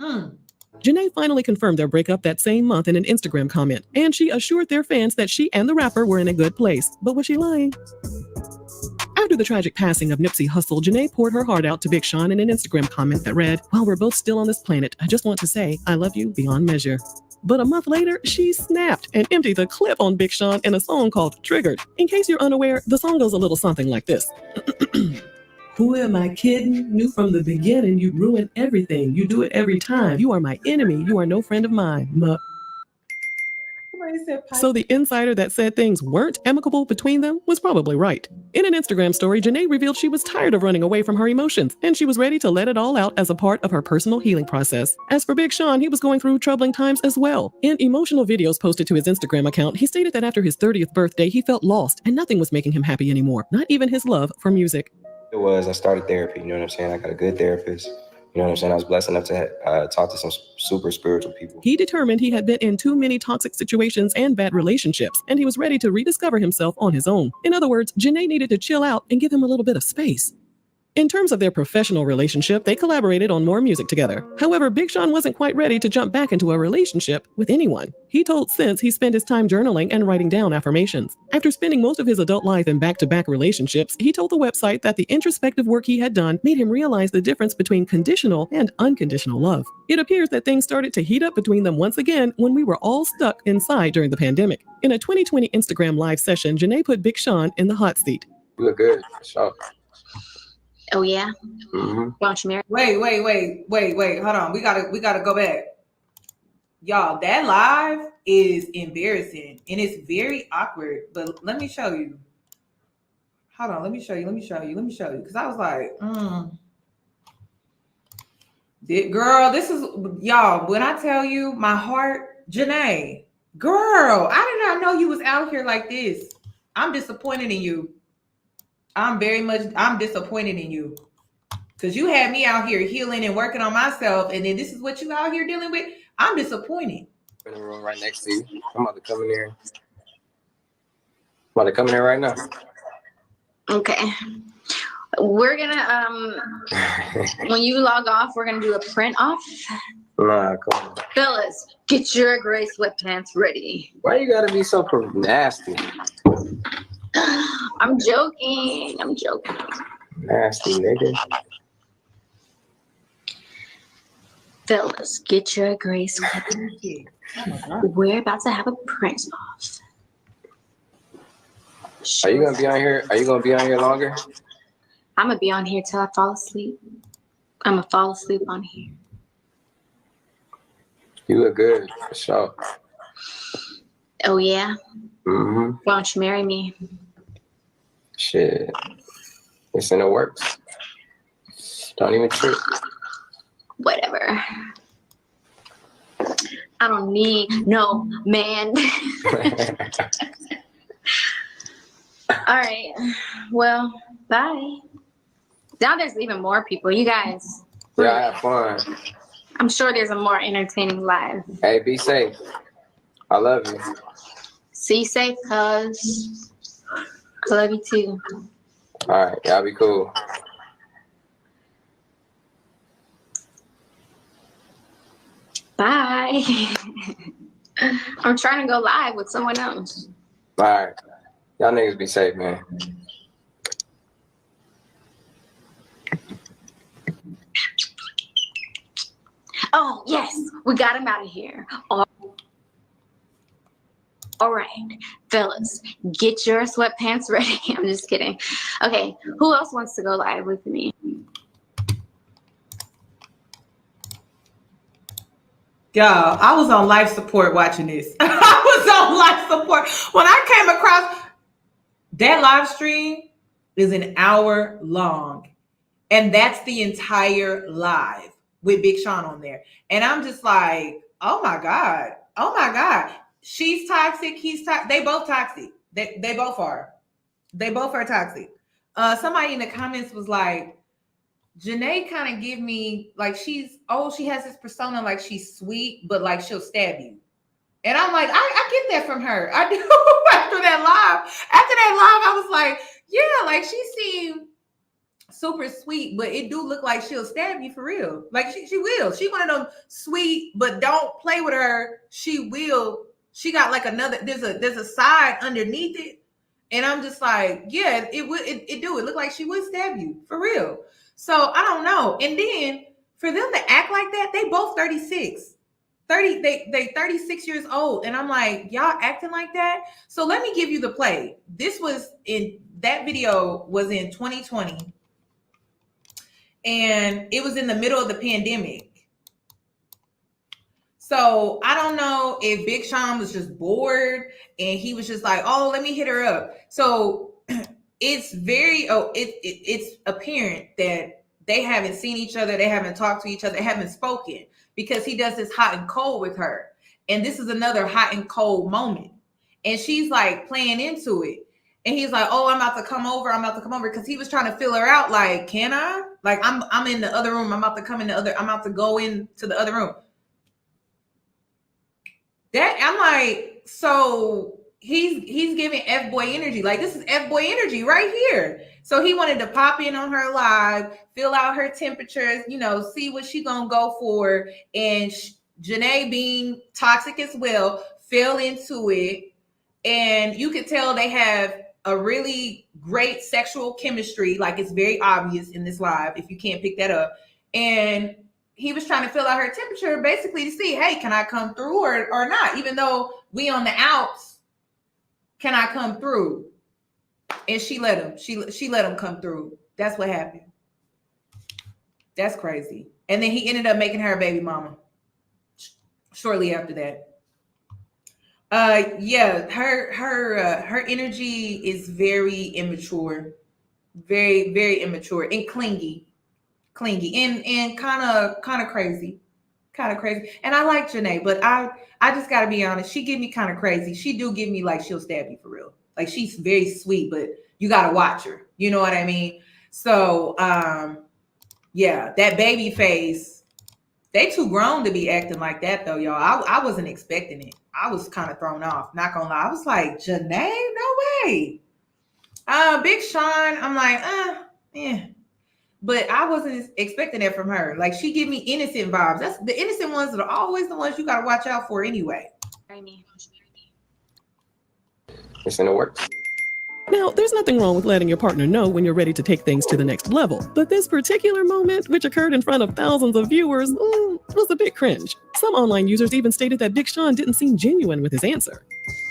Jhene finally confirmed their breakup that same month in an Instagram comment, and she assured their fans that she and the rapper were in a good place. But was she lying? After the tragic passing of Nipsey Hussle, Jhene poured her heart out to Big Sean in an Instagram comment that read, "While we're both still on this planet, I just want to say I love you beyond measure." But a month later, she snapped and emptied the clip on Big Sean in a song called Triggered. In case you're unaware, the song goes a little something like this. Who am I kidding? Knew from the beginning you'd ruin everything. You do it every time. You are my enemy. You are no friend of mine. So the insider that said things weren't amicable between them was probably right. In an Instagram story, Jhene revealed she was tired of running away from her emotions, and she was ready to let it all out as a part of her personal healing process. As for Big Sean, he was going through troubling times as well. In emotional videos posted to his Instagram account, he stated that after his 30th birthday, he felt lost and nothing was making him happy anymore, not even his love for music. I started therapy, you know what I'm saying? I got a good therapist. You know what I'm saying? I was blessed enough to talk to some super spiritual people. He determined he had been in too many toxic situations and bad relationships, and he was ready to rediscover himself on his own. In other words, Jhene needed to chill out and give him a little bit of space. In terms of their professional relationship, they collaborated on more music together. However, Big Sean wasn't quite ready to jump back into a relationship with anyone. He told Sense he spent his time journaling and writing down affirmations. After spending most of his adult life in back-to-back relationships, he told the website that the introspective work he had done made him realize the difference between conditional and unconditional love. It appears that things started to heat up between them once again when we were all stuck inside during the pandemic. In a 2020 Instagram live session, Jhene put Big Sean in the hot seat. You look good, for sure. Oh yeah. Mm-hmm. Why don't you marry? Wait. Hold on. We gotta go back. Y'all, that live is embarrassing and it's very awkward. But let me show you. Hold on. Let me show you. Because I was like, girl, this is y'all. When I tell you my heart, Jhene, girl, I did not know you was out here like this. I'm disappointed in you. I'm disappointed in you because you had me out here healing and working on myself, and then this is what you out here dealing with. I'm disappointed. In the room right next to you. I'm about to come in there. I'm about to come in there right now. Okay. We're gonna when you log off, we're gonna do a print off. Nah, come on. Fellas, get your gray sweatpants ready. Why you gotta be so nasty? I'm joking. Nasty nigga. Fellas, get your gray sweatpants. We're about to have a print off. Are you gonna be on here? Are you gonna be on here longer? I'm gonna be on here till I fall asleep. I'm gonna fall asleep on here. You look good, for sure. Oh yeah? Mm-hmm. Why don't you marry me? Shit. It's in the works. Don't even trip. Whatever. I don't need no man. All right. Well, bye. Now there's even more people. You guys. Yeah, I have fun. I'm sure there's a more entertaining live. Hey, be safe. I love you. See safe, cuz. I love you too. All right, y'all be cool. Bye. I'm trying to go live with someone else. All right. Y'all niggas be safe, man. Oh, yes, we got him out of here. All right, fellas, get your sweatpants ready. I'm just kidding. Okay, who else wants to go live with me? Y'all, I was on life support watching this. I was on life support. When I came across that live stream is an hour long. And that's the entire live with Big Sean on there. And I'm just like, oh my God. Oh my God. She's toxic. He's toxic. They both toxic. They both are. They both are toxic. Somebody in the comments was like, Jhene kind of give me like she has this persona like she's sweet, but like she'll stab you. And I'm like, I get that from her. I do. After that live, I was like, yeah, like she seemed super sweet, but it do look like she'll stab you for real. Like she will. She one of them sweet, but don't play with her. She will. She got like another. There's a side underneath it, and I'm just like, yeah, it would. It do. It look like she would stab you for real. So I don't know. And then for them to act like that, they both 36. They 36 years old. And I'm like, y'all acting like that? So let me give you the play. That video was in 2020. And it was in the middle of the pandemic. So I don't know if Big Sean was just bored and he was just like, oh, let me hit her up. So it's it's apparent that they haven't seen each other. They haven't talked to each other. They haven't spoken because he does this hot and cold with her. And this is another hot and cold moment. And she's like playing into it. And he's like, oh, I'm about to come over. Because he was trying to fill her out. Like, can I? Like, I'm in the other room. I'm about to go into the other room. I'm like, so he's giving F-boy energy. Like, this is F-boy energy right here. So he wanted to pop in on her live, fill out her temperatures, see what she gonna go for. And Jhene, being toxic as well, fell into it. And you could tell they have a really great sexual chemistry. Like, it's very obvious in this live if you can't pick that up. And he was trying to fill out her temperature basically to see, hey, can I come through or not? Even though we on the outs, can I come through? And she let him. She let him come through. That's what happened. That's crazy. And then he ended up making her a baby mama shortly after that. Yeah, her energy is very immature, very, very immature and clingy and kind of crazy. And I like Jhene, but I just gotta be honest. She give me kind of crazy. She do give me like she'll stab you for real. Like, she's very sweet, but you gotta watch her. You know what I mean? So yeah, that baby face. They too grown to be acting like that though, y'all. I wasn't expecting it. I was kind of thrown off. Not gonna lie. I was like, Jhene, no way. Big Sean, I'm like, yeah. But I wasn't expecting that from her. Like, she give me innocent vibes. That's the innocent ones that are always the ones you gotta watch out for anyway. It's in the works. Now, there's nothing wrong with letting your partner know when you're ready to take things to the next level. But this particular moment, which occurred in front of thousands of viewers, was a bit cringe. Some online users even stated that Big Sean didn't seem genuine with his answer.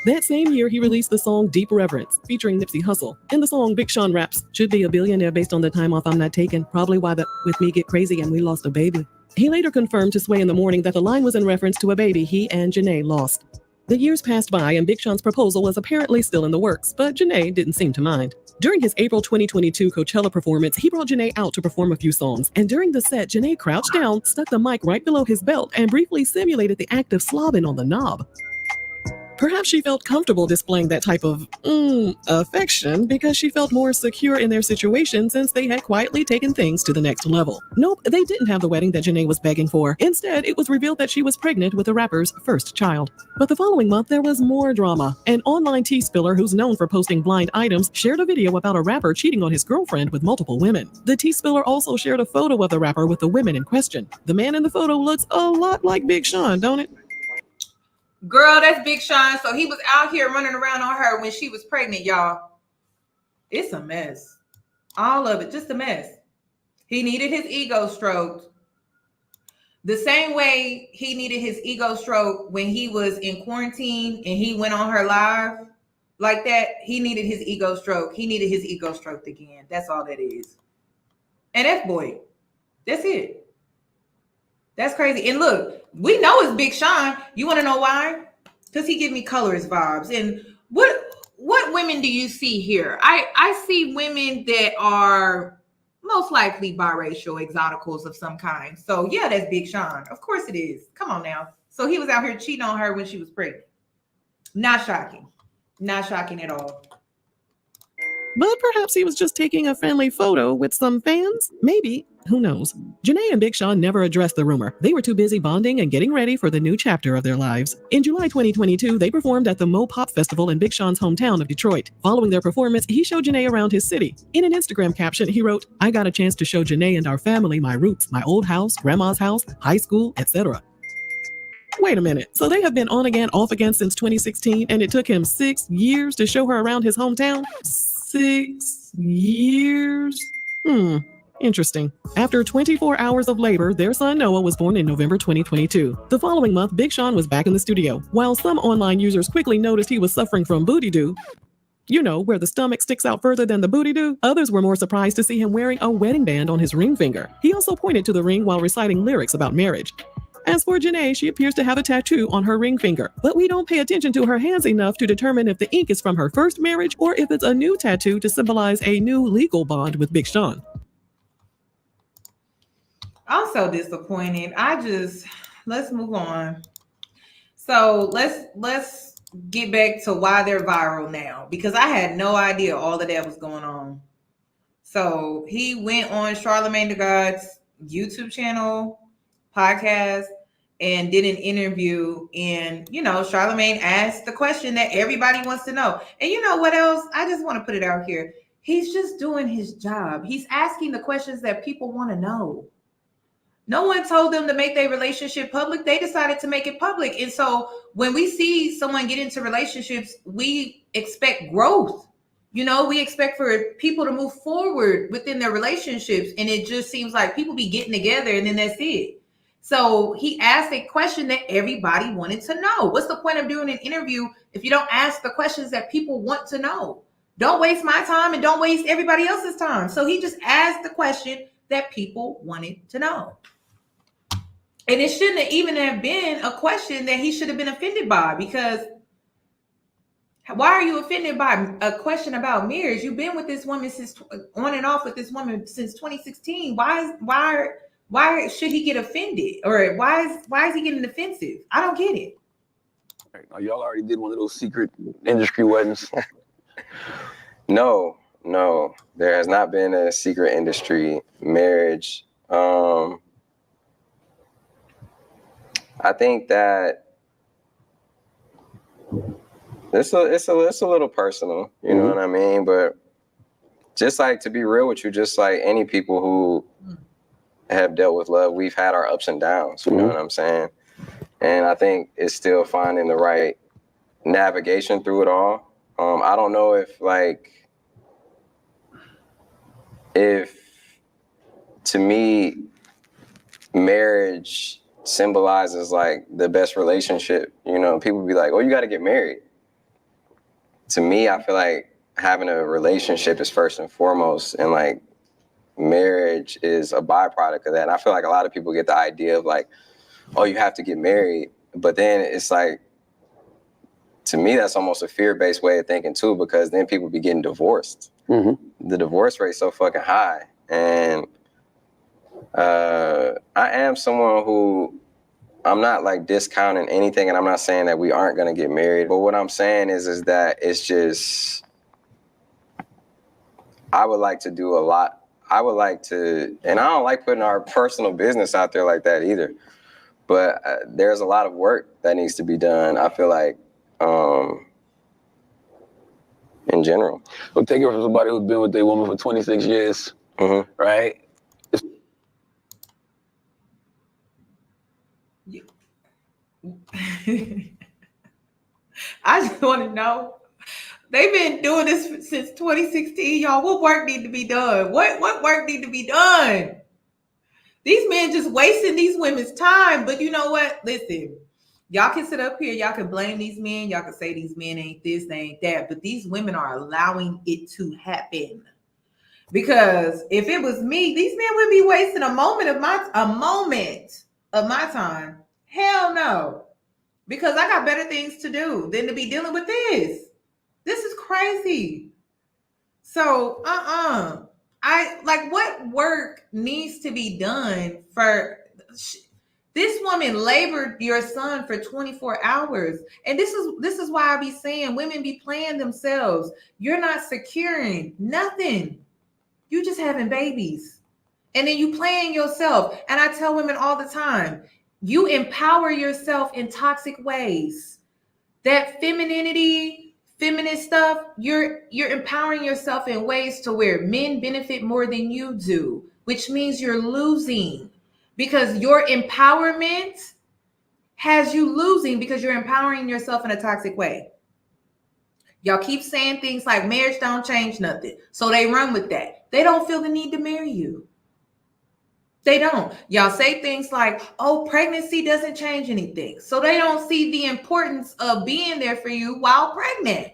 That same year, he released the song Deep Reverence, featuring Nipsey Hussle. In the song, Big Sean raps, should be a billionaire based on the time off I'm not taking. Probably why with me get crazy and we lost a baby. He later confirmed to Sway in the Morning that the line was in reference to a baby he and Jhene lost. The years passed by and Big Sean's proposal was apparently still in the works, but Jhene didn't seem to mind. During his April 2022 Coachella performance, he brought Jhene out to perform a few songs. And during the set, Jhene crouched down, stuck the mic right below his belt, and briefly simulated the act of slobbing on the knob. Perhaps she felt comfortable displaying that type of affection because she felt more secure in their situation since they had quietly taken things to the next level. Nope, they didn't have the wedding that Jhene was begging for. Instead, it was revealed that she was pregnant with the rapper's first child. But the following month, there was more drama. An online tea spiller who's known for posting blind items shared a video about a rapper cheating on his girlfriend with multiple women. The tea spiller also shared a photo of the rapper with the women in question. The man in the photo looks a lot like Big Sean, don't it? Girl, that's Big Sean. So he was out here running around on her when she was pregnant, y'all. It's a mess. All of it, just a mess. He needed his ego stroked. The same way he needed his ego stroke when he was in quarantine and he went on her live like that, he needed his ego stroke. He needed his ego stroked again. That's all that is. And F-boy. That's it. That's crazy. And look, we know it's Big Sean. You want to know why? Because he give me colorist vibes. And what women do you see here? I see women that are most likely biracial, exoticals of some kind. So yeah, that's Big Sean. Of course it is. Come on now. So he was out here cheating on her when she was pregnant. Not shocking. Not shocking at all. But perhaps he was just taking a friendly photo with some fans? Maybe. Who knows? Jhene and Big Sean never addressed the rumor. They were too busy bonding and getting ready for the new chapter of their lives. In July 2022, they performed at the Mo Pop Festival in Big Sean's hometown of Detroit. Following their performance, he showed Jhene around his city. In an Instagram caption, he wrote, "I got a chance to show Jhene and our family my roots, my old house, grandma's house, high school, etc." Wait a minute. So they have been on again, off again since 2016, and it took him 6 years to show her around his hometown? 6 years? Interesting. After 24 hours of labor, their son Noah was born in November 2022. The following month, Big Sean was back in the studio. While some online users quickly noticed he was suffering from booty do, you know, where the stomach sticks out further than the booty do, others were more surprised to see him wearing a wedding band on his ring finger. He also pointed to the ring while reciting lyrics about marriage. As for Jhene, she appears to have a tattoo on her ring finger, but we don't pay attention to her hands enough to determine if the ink is from her first marriage or if it's a new tattoo to symbolize a new legal bond with Big Sean. I'm so disappointed. Let's move on. So let's get back to why they're viral now, because I had no idea all of that was going on. So he went on Charlamagne the God's YouTube channel, podcast, and did an interview. And, you know, Charlamagne asked the question that everybody wants to know. And you know what else? I just want to put it out here. He's just doing his job. He's asking the questions that people want to know. No one told them to make their relationship public. They decided to make it public. And so when we see someone get into relationships, we expect growth. You know, we expect for people to move forward within their relationships. And it just seems like people be getting together and then that's it. So he asked a question that everybody wanted to know. What's the point of doing an interview if you don't ask the questions that people want to know? Don't waste my time and don't waste everybody else's time. So he just asked the question that people wanted to know. And it shouldn't have even have been a question that he should have been offended by, because why are you offended by a question about marriage? You've been with this woman since on and off with this woman since 2016. Why should he get offended? Or why is he getting offensive? I don't get it. Right. Y'all already did one of those secret industry weddings. No, there has not been a secret industry marriage. I think that it's a little personal, you know what I mean? But just like, to be real with you, just like any people who have dealt with love, we've had our ups and downs, you know what I'm saying? And I think it's still finding the right navigation through it all. I don't know if to me, marriage symbolizes like the best relationship. You know, people be like, oh, you got to get married. To me, I feel like having a relationship is first and foremost, and like marriage is a byproduct of that. And I feel like a lot of people get the idea of like, oh, you have to get married. But then it's like, to me, that's almost a fear-based way of thinking too, because then people be getting divorced. The divorce rate's so fucking high. And I am someone who, I'm not like discounting anything, and I'm not saying that we aren't going to get married. But what I'm saying is that it's just, I would like to do a lot. I would like to, and I don't like putting our personal business out there like that either. But there's a lot of work that needs to be done, I feel like, in general. So take it from somebody who's been with their woman for 26 years, right? I just want to know, they've been doing this since 2016, y'all. What work need to be done? What work need to be done? These men just wasting these women's time. But you know what? Listen, y'all can sit up here, y'all can blame these men, y'all can say these men ain't this, they ain't that, but these women are allowing it to happen. Because if it was me, these men would be wasting a moment of my time. Hell no. Because I got better things to do than to be dealing with this. This is crazy. So, what work needs to be done for this woman labored your son for 24 hours. And this is why I be saying women be playing themselves. You're not securing nothing. You just having babies. And then you playing yourself. And I tell women all the time, you empower yourself in toxic ways. That femininity, feminist stuff, you're empowering yourself in ways to where men benefit more than you do, which means you're losing because your empowerment has you losing because you're empowering yourself in a toxic way. Y'all keep saying things like marriage don't change nothing. So they run with that. They don't feel the need to marry you. They don't. Y'all say things like, oh, pregnancy doesn't change anything. So they don't see the importance of being there for you while pregnant.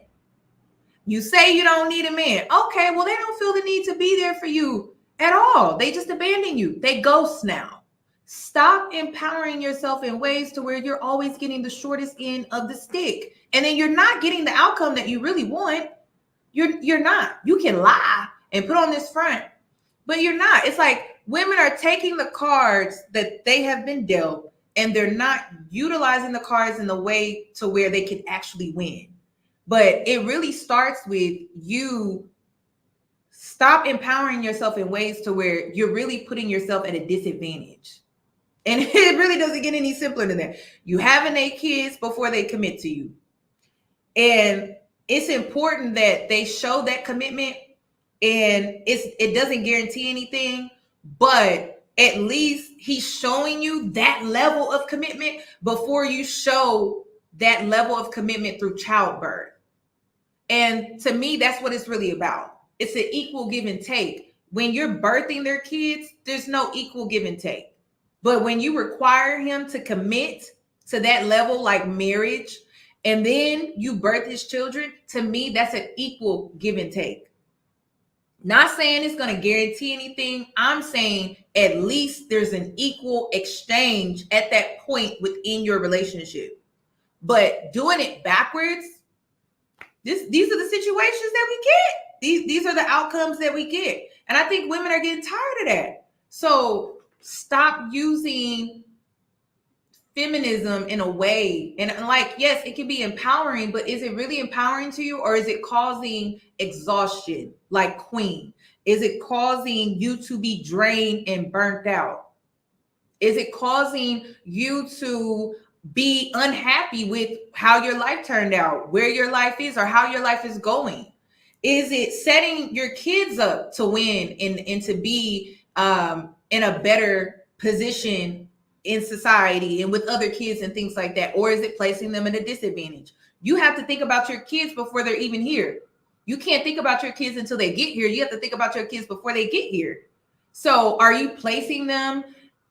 You say you don't need a man. Okay, well, they don't feel the need to be there for you at all. They just abandon you. They ghost now. Stop empowering yourself in ways to where you're always getting the shortest end of the stick. And then you're not getting the outcome that you really want. You're not. You can lie and put on this front, but you're not. It's like women are taking the cards that they have been dealt and they're not utilizing the cards in the way to where they can actually win. But it really starts with you stop empowering yourself in ways to where you're really putting yourself at a disadvantage. And it really doesn't get any simpler than that. You having their kids before they commit to you. And it's important that they show that commitment, and it doesn't guarantee anything, but at least he's showing you that level of commitment before you show that level of commitment through childbirth. And to me, that's what it's really about. It's an equal give and take. When you're birthing their kids, there's no equal give and take. But when you require him to commit to that level, like marriage, and then you birth his children, to me, that's an equal give and take. Not saying it's going to guarantee anything. I'm saying at least there's an equal exchange at that point within your relationship. But doing it backwards, these are the situations that we get. These are the outcomes that we get. And I think women are getting tired of that. So stop using feminism in a way. And like, yes, it can be empowering, but is it really empowering to you? Or is it causing exhaustion like Queen? Is it causing you to be drained and burnt out? Is it causing you to be unhappy with how your life turned out, where your life is, or how your life is going? Is it setting your kids up to win and to be in a better position in society and with other kids and things like that? Or is it placing them at a disadvantage? You have to think about your kids before they're even here. You can't think about your kids until they get here. You have to think about your kids before they get here. So are you placing them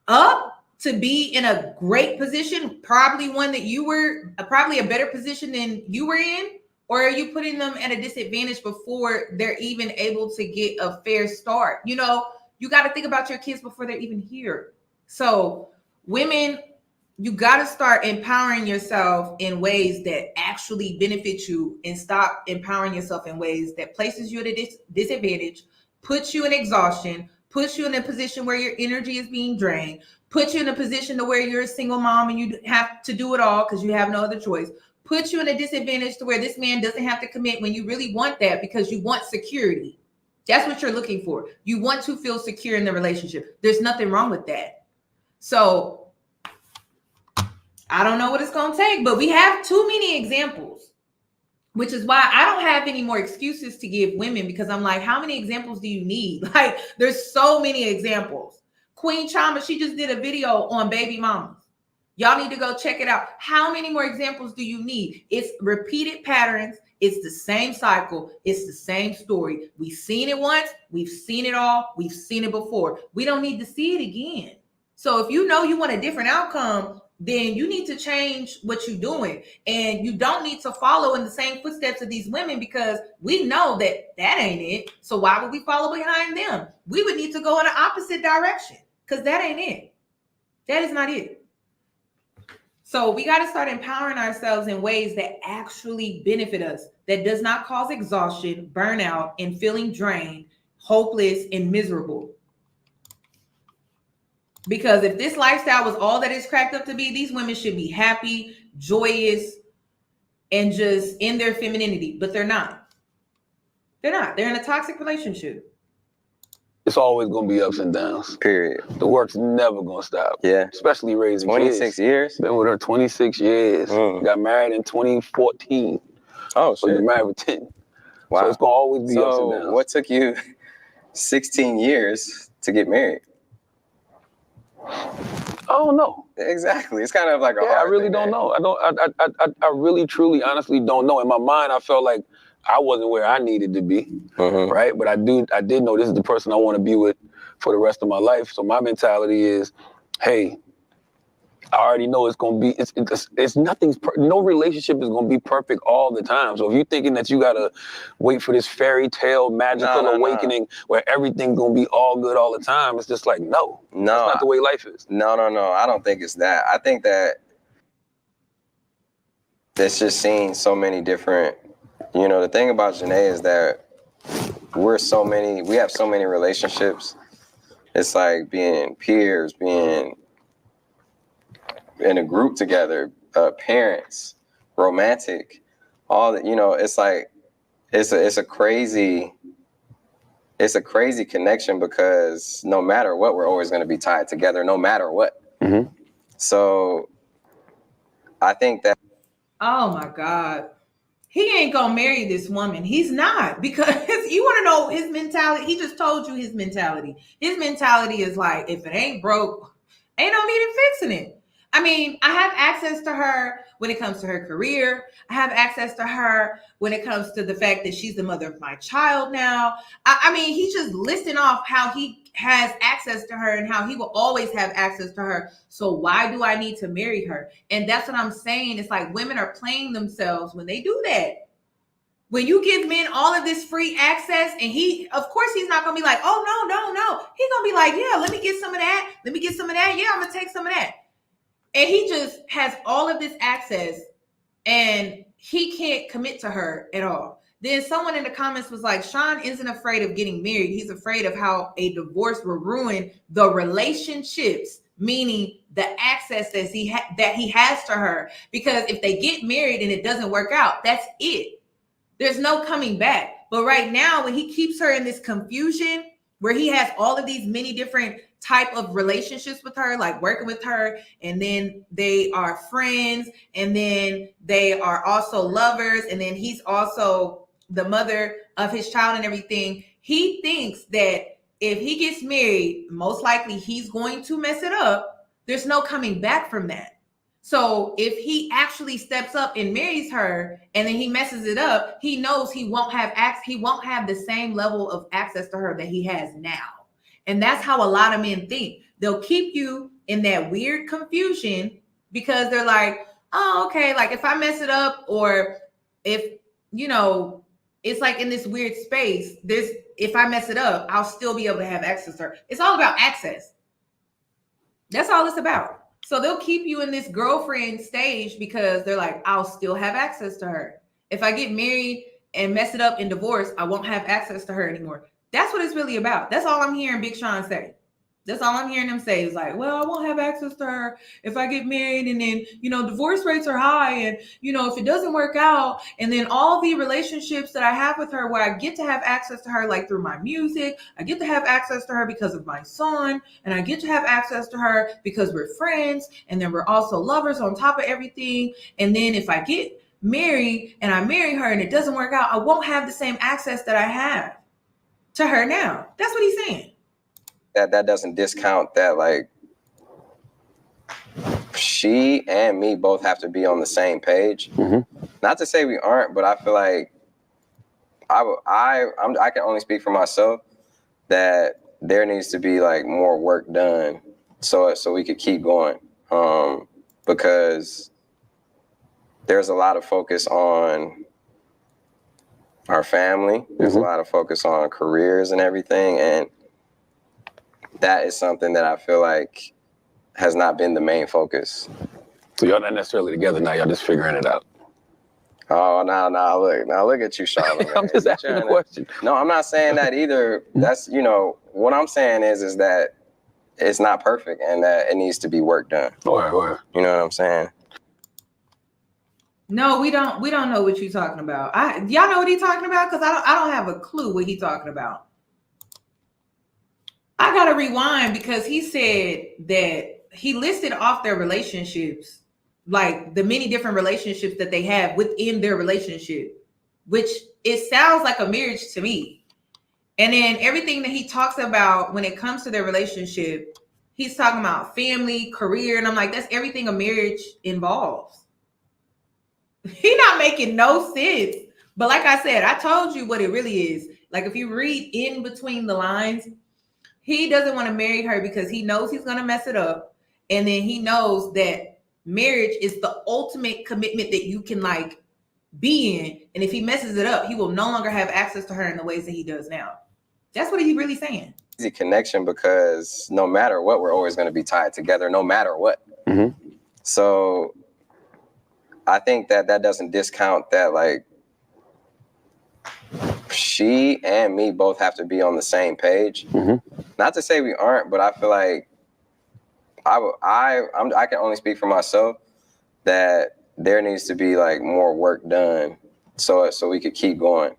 up to be in a great position, probably one that you were, probably a better position than you were in? Or are you putting them at a disadvantage before they're even able to get a fair start? You know, you got to think about your kids before they're even here. So women, you got to start empowering yourself in ways that actually benefit you and stop empowering yourself in ways that places you at a disadvantage, puts you in exhaustion, puts you in a position where your energy is being drained, puts you in a position to where you're a single mom and you have to do it all because you have no other choice, puts you in a disadvantage to where this man doesn't have to commit when you really want that because you want security. That's what you're looking for. You want to feel secure in the relationship. There's nothing wrong with that. So I don't know what it's going to take, but we have too many examples, which is why I don't have any more excuses to give women, because I'm like, how many examples do you need? Like, there's so many examples. Queen Chama, she just did a video on baby mamas. Y'all need to go check it out. How many more examples do you need? It's repeated patterns. It's the same cycle. It's the same story. We've seen it once. We've seen it all. We've seen it before. We don't need to see it again. So if you know you want a different outcome, then you need to change what you're doing. And you don't need to follow in the same footsteps of these women, because we know that ain't it. So why would we follow behind them? We would need to go in the opposite direction, because that ain't it. That is not it. So we got to start empowering ourselves in ways that actually benefit us, that does not cause exhaustion, burnout, and feeling drained, hopeless, and miserable. Because if this lifestyle was all that it's cracked up to be, these women should be happy, joyous, and just in their femininity. But they're not. They're not. They're in a toxic relationship. It's always going to be ups and downs. Period. The work's never going to stop. Yeah. Especially raising 26 kids. years? Been with her 26 years. Got married in 2014. Oh, so shit. You're married with 10. Wow. So it's going to always be ups and downs. What took you 16 years to get married? I don't know. Exactly. It's kind of like a I really don't know. I really, truly, honestly don't know. In my mind, I felt like I wasn't where I needed to be, right? But I did know this is the person I want to be with for the rest of my life. So my mentality is, hey, I already know it's gonna be. It's nothing's. No relationship is gonna be perfect all the time. So if you're thinking that you gotta wait for this fairy tale magical awakening where everything's gonna be all good all the time, it's just like no, that's not the way life is. No. I don't think it's that. I think that it's just seeing so many different. You know, the thing about Jhene is that we have so many relationships. It's like being peers, being in a group together, parents, romantic, all that. You know, it's like it's a crazy connection, because no matter what, we're always going to be tied together, no matter what. So I think that. Oh my God. He ain't gonna marry this woman. He's not, because you want to know his mentality. He just told you his mentality. His mentality is like, if it ain't broke, ain't no need in fixing it. I mean, I have access to her when it comes to her career. I have access to her when it comes to the fact that she's the mother of my child now. I mean, he's just listing off how he has access to her and how he will always have access to her. So why do I need to marry her? And that's what I'm saying. It's like women are playing themselves when they do that. When you give men all of this free access, and of course, he's not going to be like, oh, no. He's going to be like, yeah, let me get some of that. Let me get some of that. Yeah, I'm going to take some of that. And he just has all of this access, and he can't commit to her at all. Then someone in the comments was like, Sean isn't afraid of getting married. He's afraid of how a divorce will ruin the relationships, meaning the access that he has to her. Because if they get married and it doesn't work out, that's it. There's no coming back. But right now, when he keeps her in this confusion, where he has all of these many different type of relationships with her, like working with her, and then they are friends, and then they are also lovers, and then he's also the mother of his child and everything. He thinks that if he gets married, most likely he's going to mess it up. There's no coming back from that. So if he actually steps up and marries her and then he messes it up, he knows he won't have the same level of access to her that he has now. And that's how a lot of men think. They'll keep you in that weird confusion because they're like, oh, okay, like if I mess it up, or if, you know, it's like in this weird space, if I mess it up, I'll still be able to have access to her. It's all about access. That's all it's about. So they'll keep you in this girlfriend stage because they're like, I'll still have access to her. If I get married and mess it up in divorce, I won't have access to her anymore. That's what it's really about. That's all I'm hearing Big Sean say. That's all I'm hearing him say is like, well, I won't have access to her if I get married, and then, you know, divorce rates are high, and, you know, if it doesn't work out, and then all the relationships that I have with her where I get to have access to her, like through my music, I get to have access to her because of my son, and I get to have access to her because we're friends, and then we're also lovers on top of everything. And then if I get married and I marry her and it doesn't work out, I won't have the same access that I have to her now. That's what he's saying. That doesn't discount that, like, she and me both have to be on the same page. Not to say we aren't, but I feel like I can only speak for myself that there needs to be like more work done so we could keep going. Because there's a lot of focus on our family. There's a lot of focus on careers and everything. And that is something that I feel like has not been the main focus. So y'all not necessarily together now, y'all just figuring it out. Oh, now look at you, Charlotte. I'm just asking a question. No, I'm not saying that either. That's, what I'm saying is that it's not perfect and that it needs to be work done. Or. You know what I'm saying? No, we don't know what you're talking about. Y'all know what he's talking about? Because I don't have a clue what he's talking about. I gotta rewind because he said that he listed off their relationships, like the many different relationships that they have within their relationship, which it sounds like a marriage to me. And then everything that he talks about when it comes to their relationship, he's talking about family, career, and I'm like, that's everything a marriage involves. He's not making no sense. But like I said, I told you what it really is. Like if you read in between the lines, he doesn't want to marry her because he knows he's going to mess it up. And then he knows that marriage is the ultimate commitment that you can like be in. And if he messes it up, he will no longer have access to her in the ways that he does now. That's what he's really saying. Easy connection because no matter what, we're always going to be tied together, no matter what. Mm-hmm. So I think that doesn't discount that, like, she and me both have to be on the same page. Mm-hmm. Not to say we aren't, but I feel like I can only speak for myself that there needs to be like more work done so we could keep going.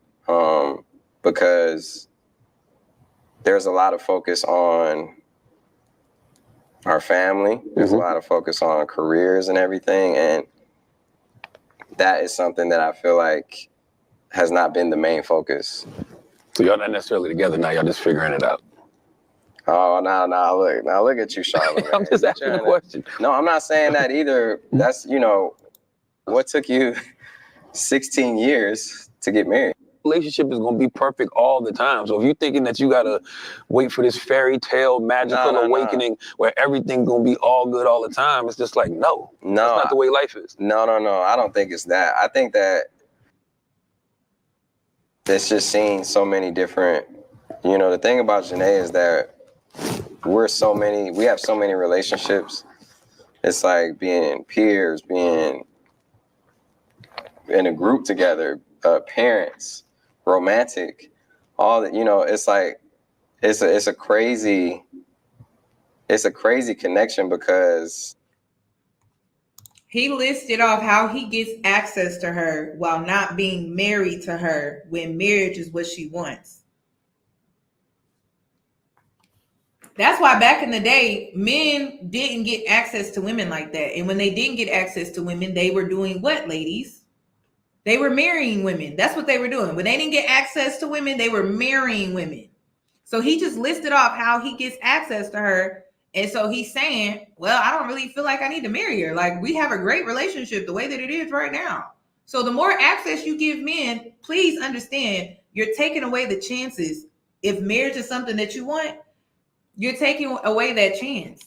Because there's a lot of focus on our family. There's a lot of focus on careers and everything. And that is something that I feel like has not been the main focus. So y'all not necessarily together now, y'all just figuring it out. Oh, now look at you, Charlotte. I'm just asking a question. No, I'm not saying that either. That's, what took you 16 years to get married? Relationship is going to be perfect all the time. So if you're thinking that you got to wait for this fairy tale magical awakening where everything's going to be all good all the time, it's just like, no, that's not the way life is. No. I don't think it's that. I think that it's just seeing so many different, the thing about Jhene is that we have so many relationships. It's like being peers, being in a group together, parents, romantic, all that, it's like, it's a crazy connection because he listed off how he gets access to her while not being married to her when marriage is what she wants. That's why back in the day, men didn't get access to women like that. And when they didn't get access to women, they were doing what, ladies? They were marrying women. That's what they were doing. When they didn't get access to women, they were marrying women. So he just listed off how he gets access to her. And so he's saying, well, I don't really feel like I need to marry her. Like, we have a great relationship the way that it is right now. So the more access you give men, please understand, you're taking away the chances. If marriage is something that you want, you're taking away that chance.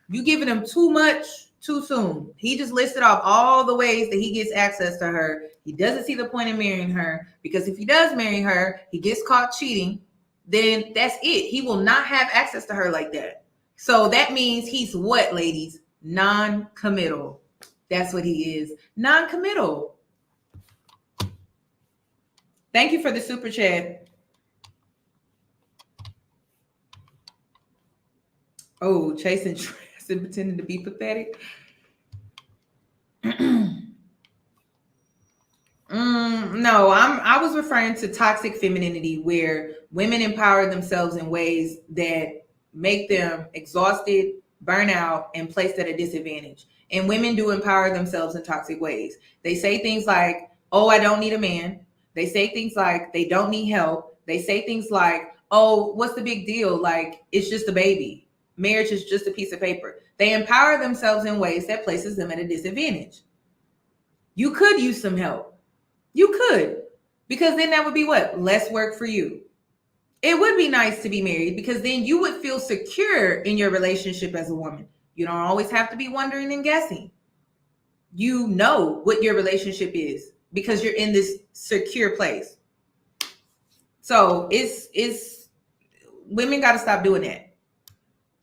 You giving him too much too soon. He just listed off all the ways that he gets access to her. He doesn't see the point in marrying her because if he does marry her, he gets caught cheating, then that's it. He will not have access to her like that. So that means he's what, ladies? Non-committal. That's what he is. Non-committal. Thank you for the super chat. Oh, chasing trash and pretending to be pathetic. No, I was referring to toxic femininity, where women empower themselves in ways that make them exhausted, burn out, and placed at a disadvantage. And women do empower themselves in toxic ways. They say things like, oh, I don't need a man. They say things like they don't need help. They say things like, oh, what's the big deal? Like, it's just a baby. Marriage is just a piece of paper. They empower themselves in ways that places them at a disadvantage. You could use some help. You could, because then that would be what? Less work for you. It would be nice to be married because then you would feel secure in your relationship as a woman. You don't always have to be wondering and guessing. You know what your relationship is because you're in this secure place. So it's women got to stop doing that.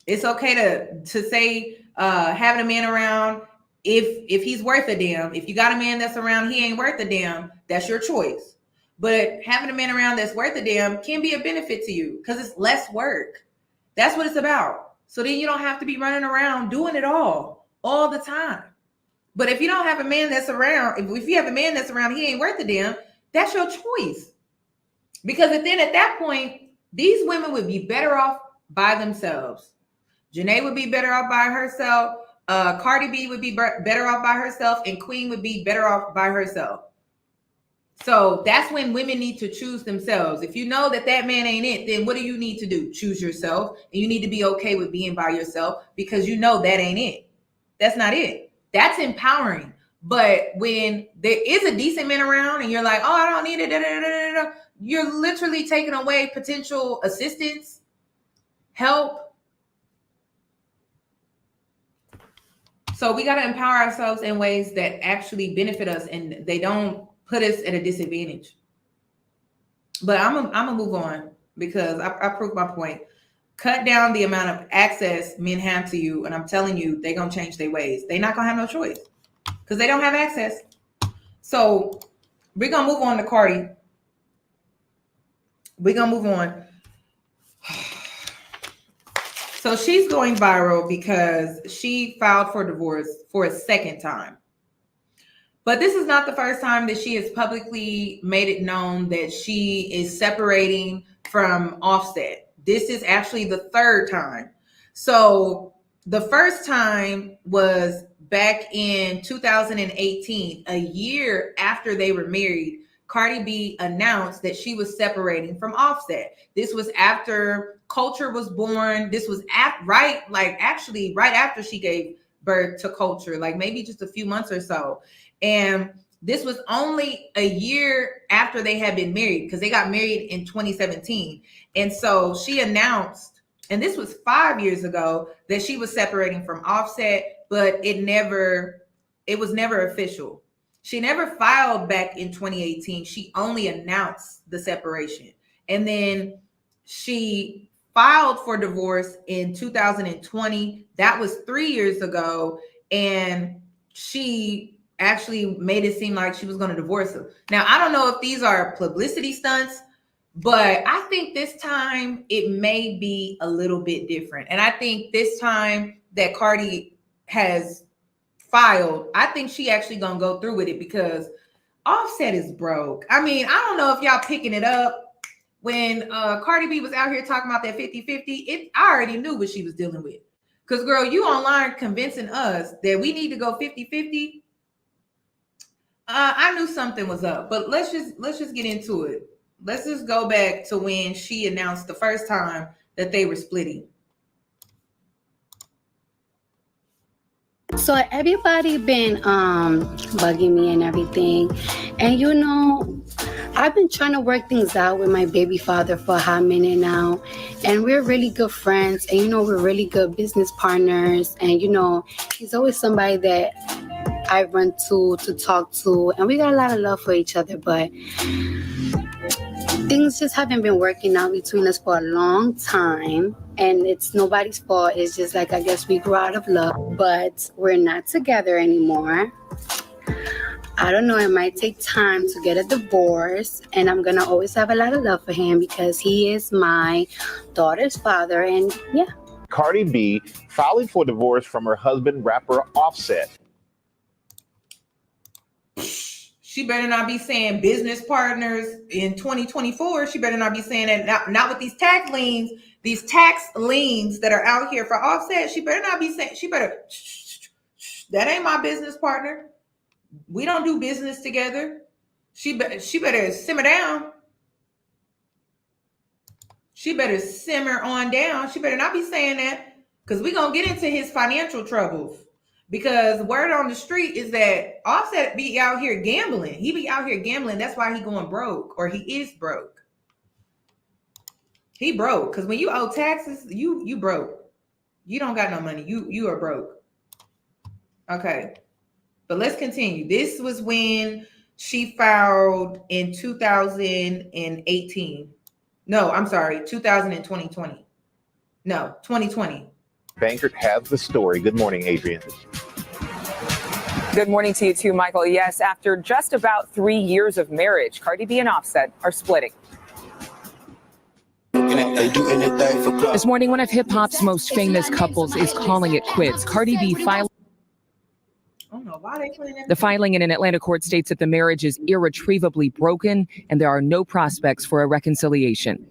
It's okay to say having a man around if he's worth a damn. If you got a man that's around, he ain't worth a damn. That's your choice. But having a man around that's worth a damn can be a benefit to you because it's less work. That's what it's about. So then you don't have to be running around doing it all the time. But if you don't have a man that's around, if you have a man that's around, he ain't worth a damn, that's your choice. Because then at that point, these women would be better off by themselves. Jhene would be better off by herself. Cardi B would be better off by herself. And Queen would be better off by herself. So that's when women need to choose themselves. If you know that man ain't it, then what do you need to do? Choose yourself. And you need to be okay with being by yourself because you know that ain't it. That's not it. That's empowering. But when there is a decent man around and you're like, oh, I don't need it, you're literally taking away potential assistance, help. So we got to empower ourselves in ways that actually benefit us and they don't put us at a disadvantage. But I'm gonna move on because I proved my point. Cut down the amount of access men have to you, and I'm telling you, they're gonna change their ways. They're not gonna have no choice because they don't have access. So we're gonna move on to Cardi. We're gonna move on. So she's going viral because she filed for divorce for a second time. But this is not the first time that she has publicly made it known that she is separating from Offset. This is actually the third time. So the first time was back in 2018, a year after they were married. Cardi B announced that she was separating from Offset. This was after Culture was born. This was right after she gave birth to Culture, like maybe just a few months or so. And this was only a year after they had been married because they got married in 2017. And so she announced, and this was 5 years ago, that she was separating from Offset, but it was never official. She never filed back in 2018. She only announced the separation. And then she filed for divorce in 2020. That was 3 years ago. And she actually made it seem like she was going to divorce him. Now, I don't know if these are publicity stunts, but I think this time it may be a little bit different. And I think this time that Cardi has filed, I think she actually going to go through with it because Offset is broke. I mean, I don't know if y'all picking it up. When Cardi B was out here talking about that 50-50, I already knew what she was dealing with. Because, girl, you online convincing us that we need to go 50-50. I knew something was up, but let's just get into it. Let's just go back to when she announced the first time that they were splitting. So everybody been bugging me and everything, and you know, I've been trying to work things out with my baby father for a hot minute now, and we're really good friends, and you know, we're really good business partners, and you know, he's always somebody that I run to talk to, and we got a lot of love for each other, but things just haven't been working out between us for a long time, and it's nobody's fault. It's just like, I guess we grew out of love, but we're not together anymore. I don't know, it might take time to get a divorce, and I'm gonna always have a lot of love for him because he is my daughter's father, and yeah. Cardi B filing for divorce from her husband, rapper Offset. She better not be saying business partners in 2024. She better not be saying that. Not with these tax liens that are out here for Offset. She better not be saying. She better. That ain't my business partner. We don't do business together. She better simmer down. She better simmer on down. She better not be saying that because we're gonna get into his financial troubles. Because word on the street is that Offset be out here gambling. He be out here gambling. That's why he going broke, or he is broke. He broke because when you owe taxes, you broke. You don't got no money. You are broke. Okay, but let's continue. This was when she filed in 2018. No, I'm sorry, 2020. No, 2020. Bankert has the story. Good morning, Adrian. Good morning to you too, Michael. Yes, after just about 3 years of marriage, Cardi B and Offset are splitting. This morning, one of hip-hop's most famous couples is calling it quits. Cardi B filed. The filing in an Atlanta court states that the marriage is irretrievably broken and there are no prospects for a reconciliation.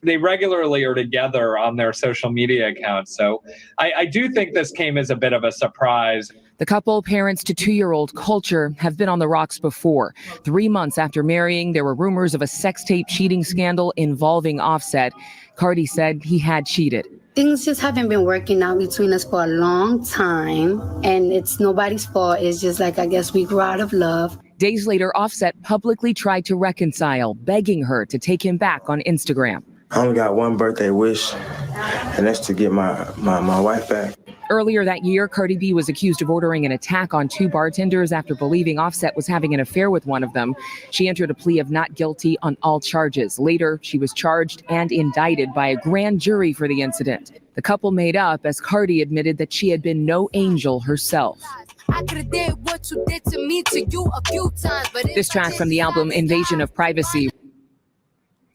They regularly are together on their social media accounts, so I do think this came as a bit of a surprise. The couple, parents to 2-year-old Culture, have been on the rocks before. 3 months after marrying, there were rumors of a sex tape cheating scandal involving Offset. Cardi said he had cheated. Things just haven't been working out between us for a long time, and it's nobody's fault. It's just like, I guess we grew out of love. Days later, Offset publicly tried to reconcile, begging her to take him back on Instagram. I only got one birthday wish, and that's to get my wife back. Earlier that year, Cardi B was accused of ordering an attack on 2 bartenders after believing Offset was having an affair with one of them. She entered a plea of not guilty on all charges. Later, she was charged and indicted by a grand jury for the incident. The couple made up as Cardi admitted that she had been no angel herself. I could've did what you did to me to you a few times, but This track from the album Invasion of Privacy.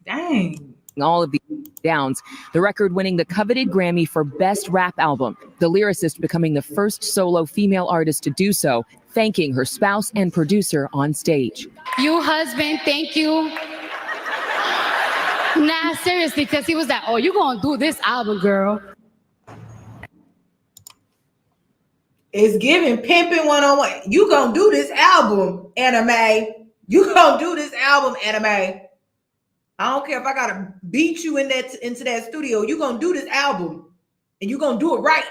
Dang. All of the downs, the record winning the coveted Grammy for Best Rap Album, the lyricist becoming the first solo female artist to do so, thanking her spouse and producer on stage. you husband, thank you. Nah, seriously, because he was like, oh, you gonna do this album, girl. It's giving pimping 101. You gonna do this album, Anime. You gonna do this album, Anime. I don't care if I gotta beat you into that studio. You gonna do this album, and you gonna do it right.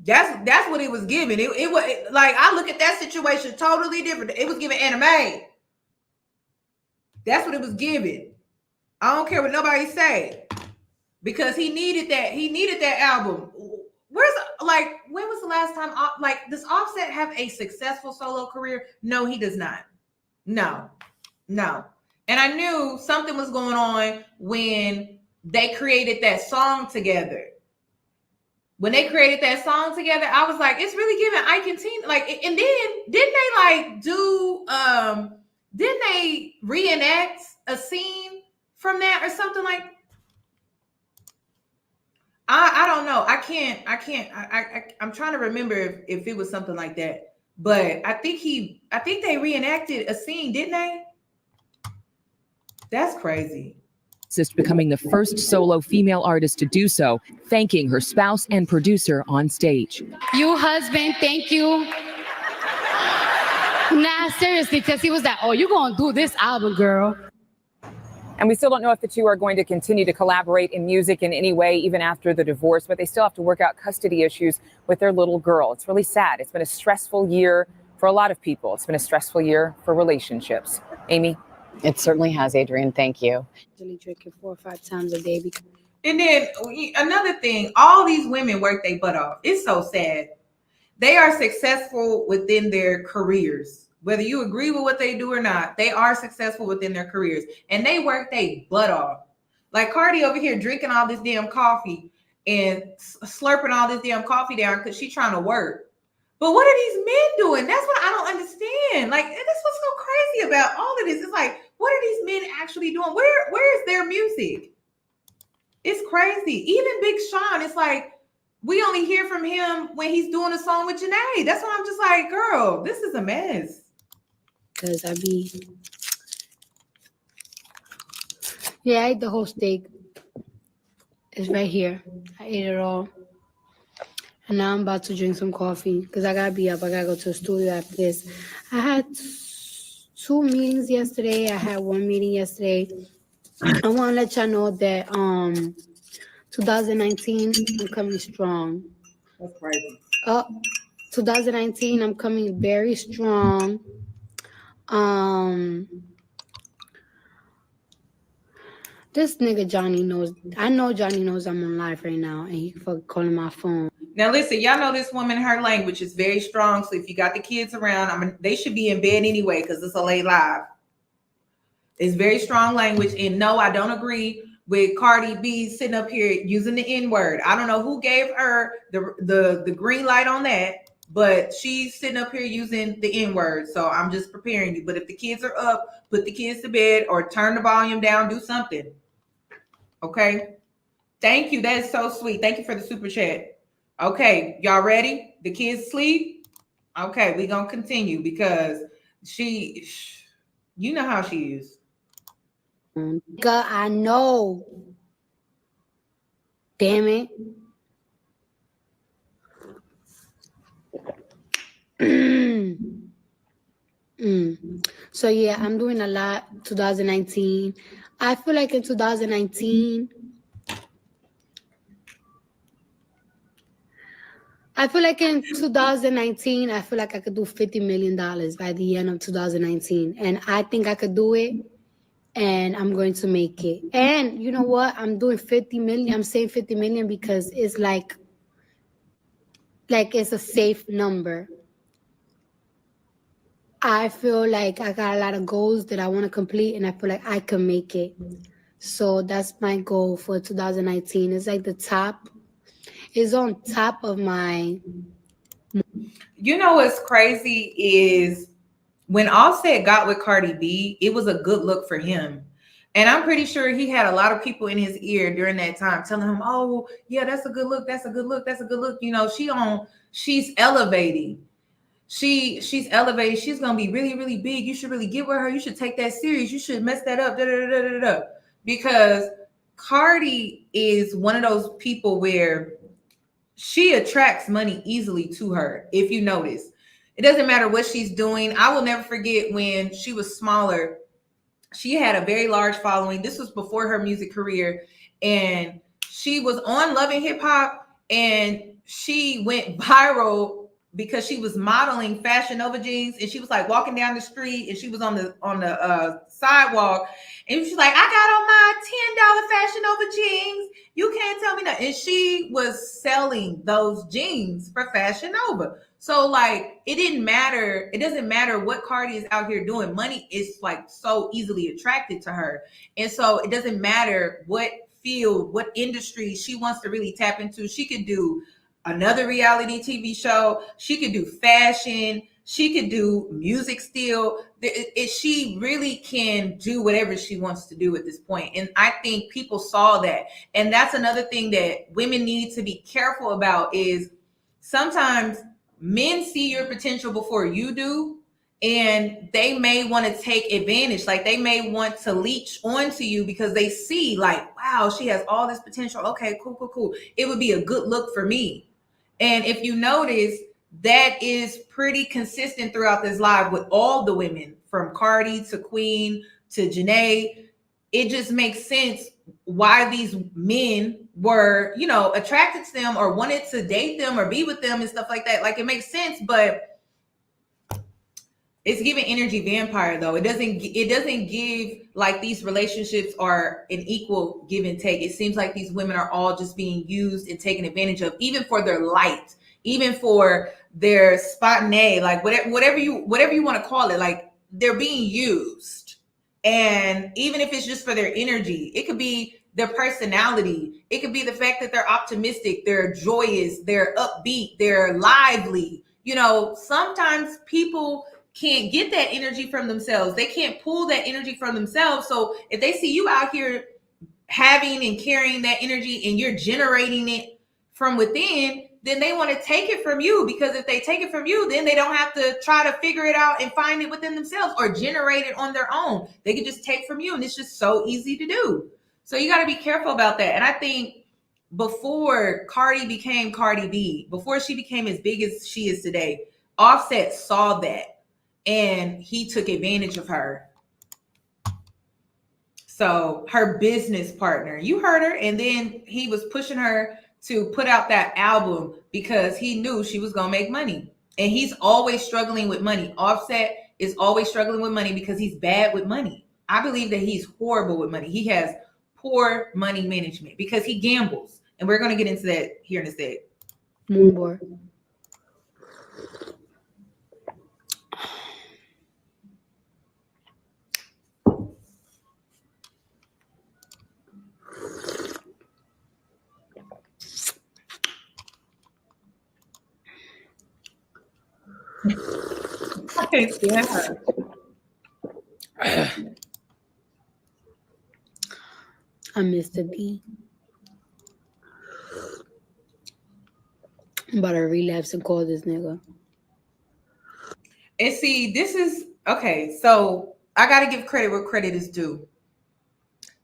That's what it was giving. It was like, I look at that situation totally different. It was giving Anime. That's what it was giving. I don't care what nobody say, because he needed that. He needed that album. When was the last time? Does Offset have a successful solo career? No, he does not. No. And I knew something was going on when they created that song together. When they created that song together, I was like, it's really giving Ike and Tina. And then didn't they reenact a scene from that or something like? I don't know. I'm trying to remember if it was something like that. But I think they reenacted a scene, didn't they? That's crazy. Becoming the first solo female artist to do so, thanking her spouse and producer on stage. You husband, thank you. Nah, seriously, because he was like, oh, you gonna do this album, girl. And we still don't know if the two are going to continue to collaborate in music in any way, even after the divorce, but they still have to work out custody issues with their little girl. It's really sad. It's been a stressful year for a lot of people. It's been a stressful year for relationships. Amy? It certainly has, Adrian. Thank you. Usually drinking 4 or 5 times a day. And then another thing, all these women work their butt off. It's so sad. They are successful within their careers. Whether you agree with what they do or not, they are successful within their careers. And they work their butt off. Like Cardi over here drinking all this damn coffee and slurping all this damn coffee down because she's trying to work. But what are these men doing? That's what I don't understand. Like, that's what's so crazy about all of this. It's like, what are these men actually doing? Where is their music? It's crazy. Even Big Sean, it's like, we only hear from him when he's doing a song with Jhene. That's why I'm just like, girl, this is a mess. Because I ate the whole steak. It's right here. I ate it all. And now I'm about to drink some coffee because I gotta be up. I gotta go to the studio after this. I had 2 meetings yesterday. I had 1 meeting yesterday. I want to let y'all know that 2019, I'm coming strong. That's crazy. 2019, I'm coming very strong. This nigga Johnny knows. I know Johnny knows I'm on live right now, and he for calling my phone. Now listen, y'all know this woman, her language is very strong. So if you got the kids around, they should be in bed anyway because it's a late live. It's very strong language. And no, I don't agree with Cardi B sitting up here using the N-word. I don't know who gave her the green light on that, but she's sitting up here using the N-word. So I'm just preparing you. But if the kids are up, put the kids to bed or turn the volume down, do something. Okay. Thank you. That is so sweet. Thank you for the super chat. Okay. Y'all ready? The kids sleep? Okay. We're going to continue because you know how she is. God, I know. Damn it. So yeah, I'm doing a lot 2019. I feel like in 2019, I feel like I could do $50 million by the end of 2019. And I think I could do it. And I'm going to make it. And you know what? I'm doing 50 million. I'm saying 50 million because it's like it's a safe number. I feel like I got a lot of goals that I want to complete, and I feel like I can make it. So that's my goal for 2019. It's like it's on top of my. You know what's crazy is when Offset got with Cardi B, it was a good look for him. And I'm pretty sure he had a lot of people in his ear during that time telling him, oh, yeah, that's a good look. That's a good look. That's a good look. You know, she's elevating. She's elevated. She's going to be really, really big. You should really get with her. You should take that serious. You should mess that up. Because Cardi is one of those people where she attracts money easily to her. If you notice, it doesn't matter what she's doing. I will never forget when she was smaller. She had a very large following. This was before her music career. And she was on Love and Hip Hop. And she went viral because she was modeling Fashion Nova jeans. And she was like walking down the street. And she was on the sidewalk. And she's like, I got on my $10 Fashion Nova jeans. You can't tell me nothing. And she was selling those jeans for Fashion Nova. So like, it didn't matter. It doesn't matter what Cardi is out here doing. Money is like so easily attracted to her. And so it doesn't matter what field, what industry she wants to really tap into. She could do another reality TV show. She could do fashion. She could do music still. She really can do whatever she wants to do at this point. And I think people saw that. And that's another thing that women need to be careful about is sometimes men see your potential before you do, and they may want to take advantage. Like they may want to leech onto you because they see like, wow, she has all this potential. Okay, cool. It would be a good look for me. And if you notice, that is pretty consistent throughout this live with all the women from Cardi to Queen to Jhene. It just makes sense why these men were, attracted to them or wanted to date them or be with them and stuff like that. Like it makes sense, but it's giving energy vampire though. It doesn't give like these relationships are an equal give and take. It seems like these women are all just being used and taken advantage of, even for their light, even for their spontaneity, like whatever you want to call it, like they're being used. And even if it's just for their energy, it could be their personality. It could be the fact that they're optimistic, they're joyous, they're upbeat, they're lively. Sometimes people can't get that energy from themselves. They can't pull that energy from themselves. So if they see you out here having and carrying that energy and you're generating it from within, then they want to take it from you, because if they take it from you, then they don't have to try to figure it out and find it within themselves or generate it on their own. They can just take from you, and it's just so easy to do. So you got to be careful about that. And I think before Cardi became Cardi B, before she became as big as she is today, Offset saw that and he took advantage of her. So her business partner, you heard her, and then he was pushing her to put out that album because he knew she was gonna make money. And he's always struggling with money. Offset is always struggling with money because he's bad with money. I believe that he's horrible with money. He has poor money management because he gambles. And we're going to get into that here in a sec. Moonboard. Yeah. I missed the beat. I'm about to relapse and call this nigga. And see, this is okay. So I got to give credit where credit is due.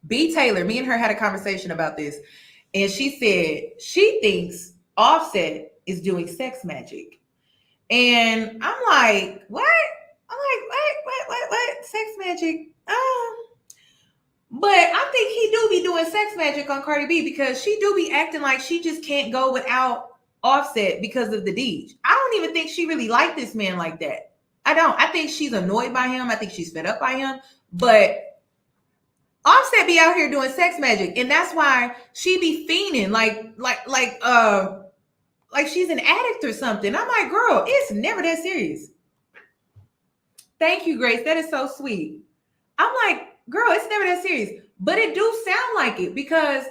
B. Taylor, me and her had a conversation about this, and she said she thinks Offset is doing sex magic. And I'm like, what? I'm like, what? Sex magic? But I think he do be doing sex magic on Cardi B because she do be acting like she just can't go without Offset because of the deeds. I don't even think she really liked this man like that. I don't. I think she's annoyed by him. I think she's fed up by him. But Offset be out here doing sex magic, and that's why she be fiending like she's an addict or something. I'm like, girl, it's never that serious. Thank you, Grace. That is so sweet. I'm like, girl, it's never that serious. But it do sound like it because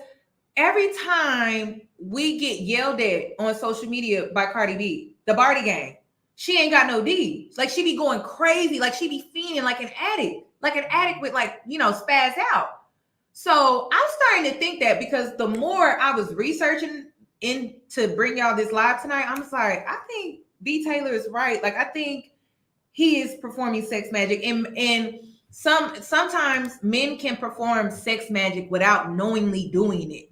every time we get yelled at on social media by Cardi B, the Barty gang, she ain't got no D. Like she be going crazy. Like she be fiending like an addict with spaz out. So I'm starting to think that because the more I was researching in to bring y'all this live tonight, I'm just like, I think B. Taylor is right. Like I think he is performing sex magic, and sometimes men can perform sex magic without knowingly doing it,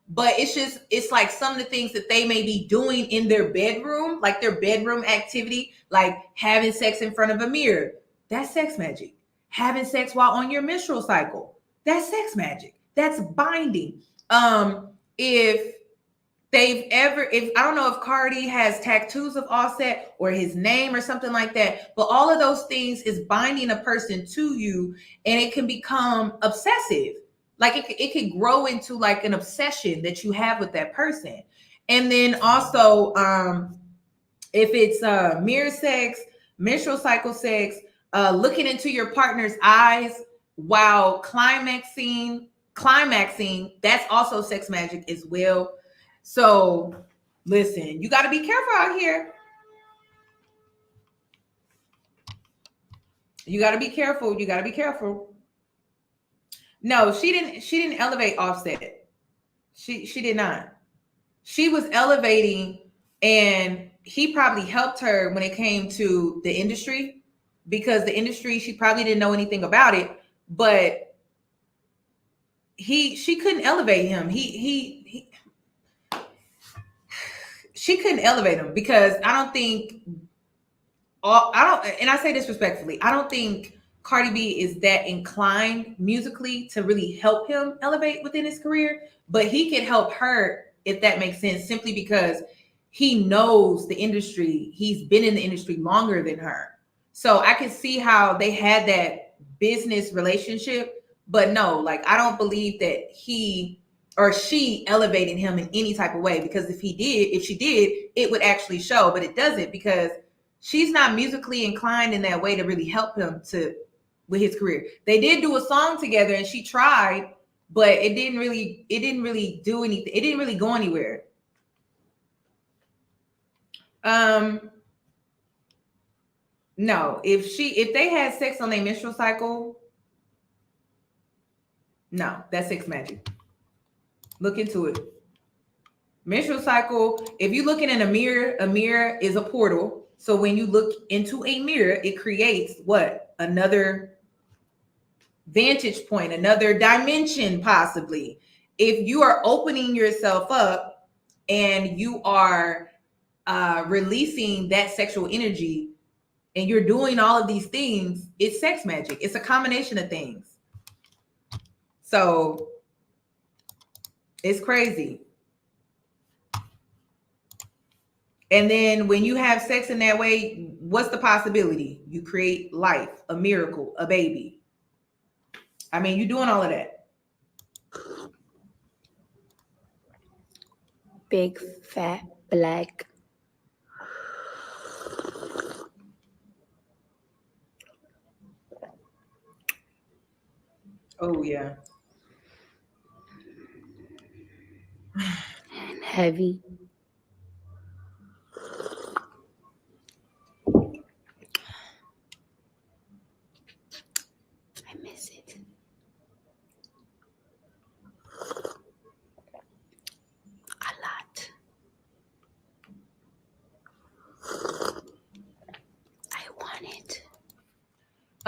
but it's like some of the things that they may be doing in their bedroom, like their bedroom activity, like having sex in front of a mirror. That's sex magic. Having sex while on your menstrual cycle. That's sex magic. That's binding. If I don't know if Cardi has tattoos of Offset or his name or something like that, but all of those things is binding a person to you, and it can become obsessive. Like it could grow into like an obsession that you have with that person. And then also, if it's mirror sex, menstrual cycle sex, looking into your partner's eyes while climaxing, that's also sex magic as well. So listen, you got to be careful out here. You got to be careful. No, she didn't elevate Offset. She did not. She was elevating, and he probably helped her when it came to the industry, because the industry, she probably didn't know anything about it, but she couldn't elevate him. She couldn't elevate him because and I say this respectfully, I don't think Cardi B is that inclined musically to really help him elevate within his career, but he can help her, if that makes sense, simply because he knows the industry. He's been in the industry longer than her. So I can see how they had that business relationship, but no, like I don't believe that he or she elevated him in any type of way, because if she did, it would actually show, but it doesn't, because she's not musically inclined in that way to really help him with his career. They did do a song together and she tried, but it didn't really do anything. It didn't really go anywhere. No, if they had sex on their menstrual cycle, no, that's sex magic. Look into it. Menstrual cycle, if you're looking in a mirror is a portal. So when you look into a mirror, it creates what? Another vantage point, another dimension, possibly. If you are opening yourself up and you are releasing that sexual energy and you're doing all of these things, it's sex magic. It's a combination of things. So it's crazy. And then when you have sex in that way, what's the possibility? You create life, a miracle, a baby. I mean, you're doing all of that. big fat black. Oh yeah. And heavy. I miss it. A lot. I want it.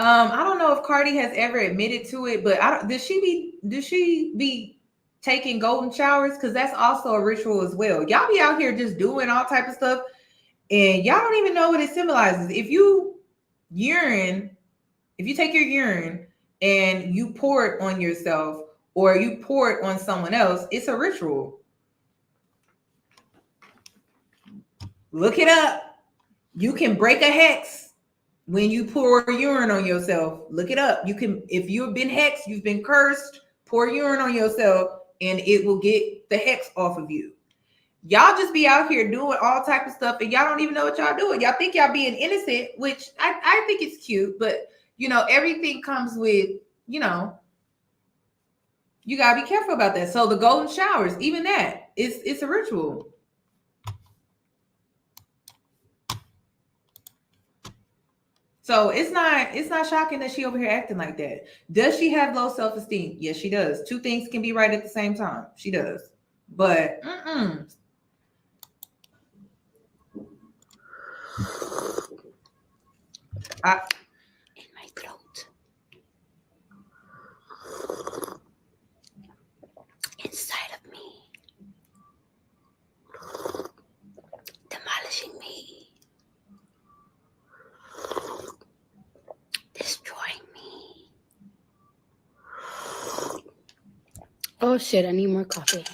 I don't know if Cardi has ever admitted to it, but does she be taking golden showers? Because that's also a ritual as well. Y'all be out here just doing all type of stuff, and y'all don't even know what it symbolizes. If you take your urine and you pour it on yourself or you pour it on someone else, it's a ritual. Look it up. You can break a hex when you pour urine on yourself. Look it up. You can, if you've been hexed, you've been cursed, pour urine on yourself and it will get the hex off of you. Y'all just be out here doing all type of stuff and y'all don't even know what y'all doing. Y'all think y'all being innocent, which I think it's cute, but everything comes with, you gotta be careful about that. So the golden showers, even that, it's a ritual. So it's not shocking that she over here acting like that. Does she have low self-esteem? Yes, she does. Two things can be right at the same time. She does. But in my throat. Inside of me. Demolishing me. Destroying me. Oh shit, I need more coffee.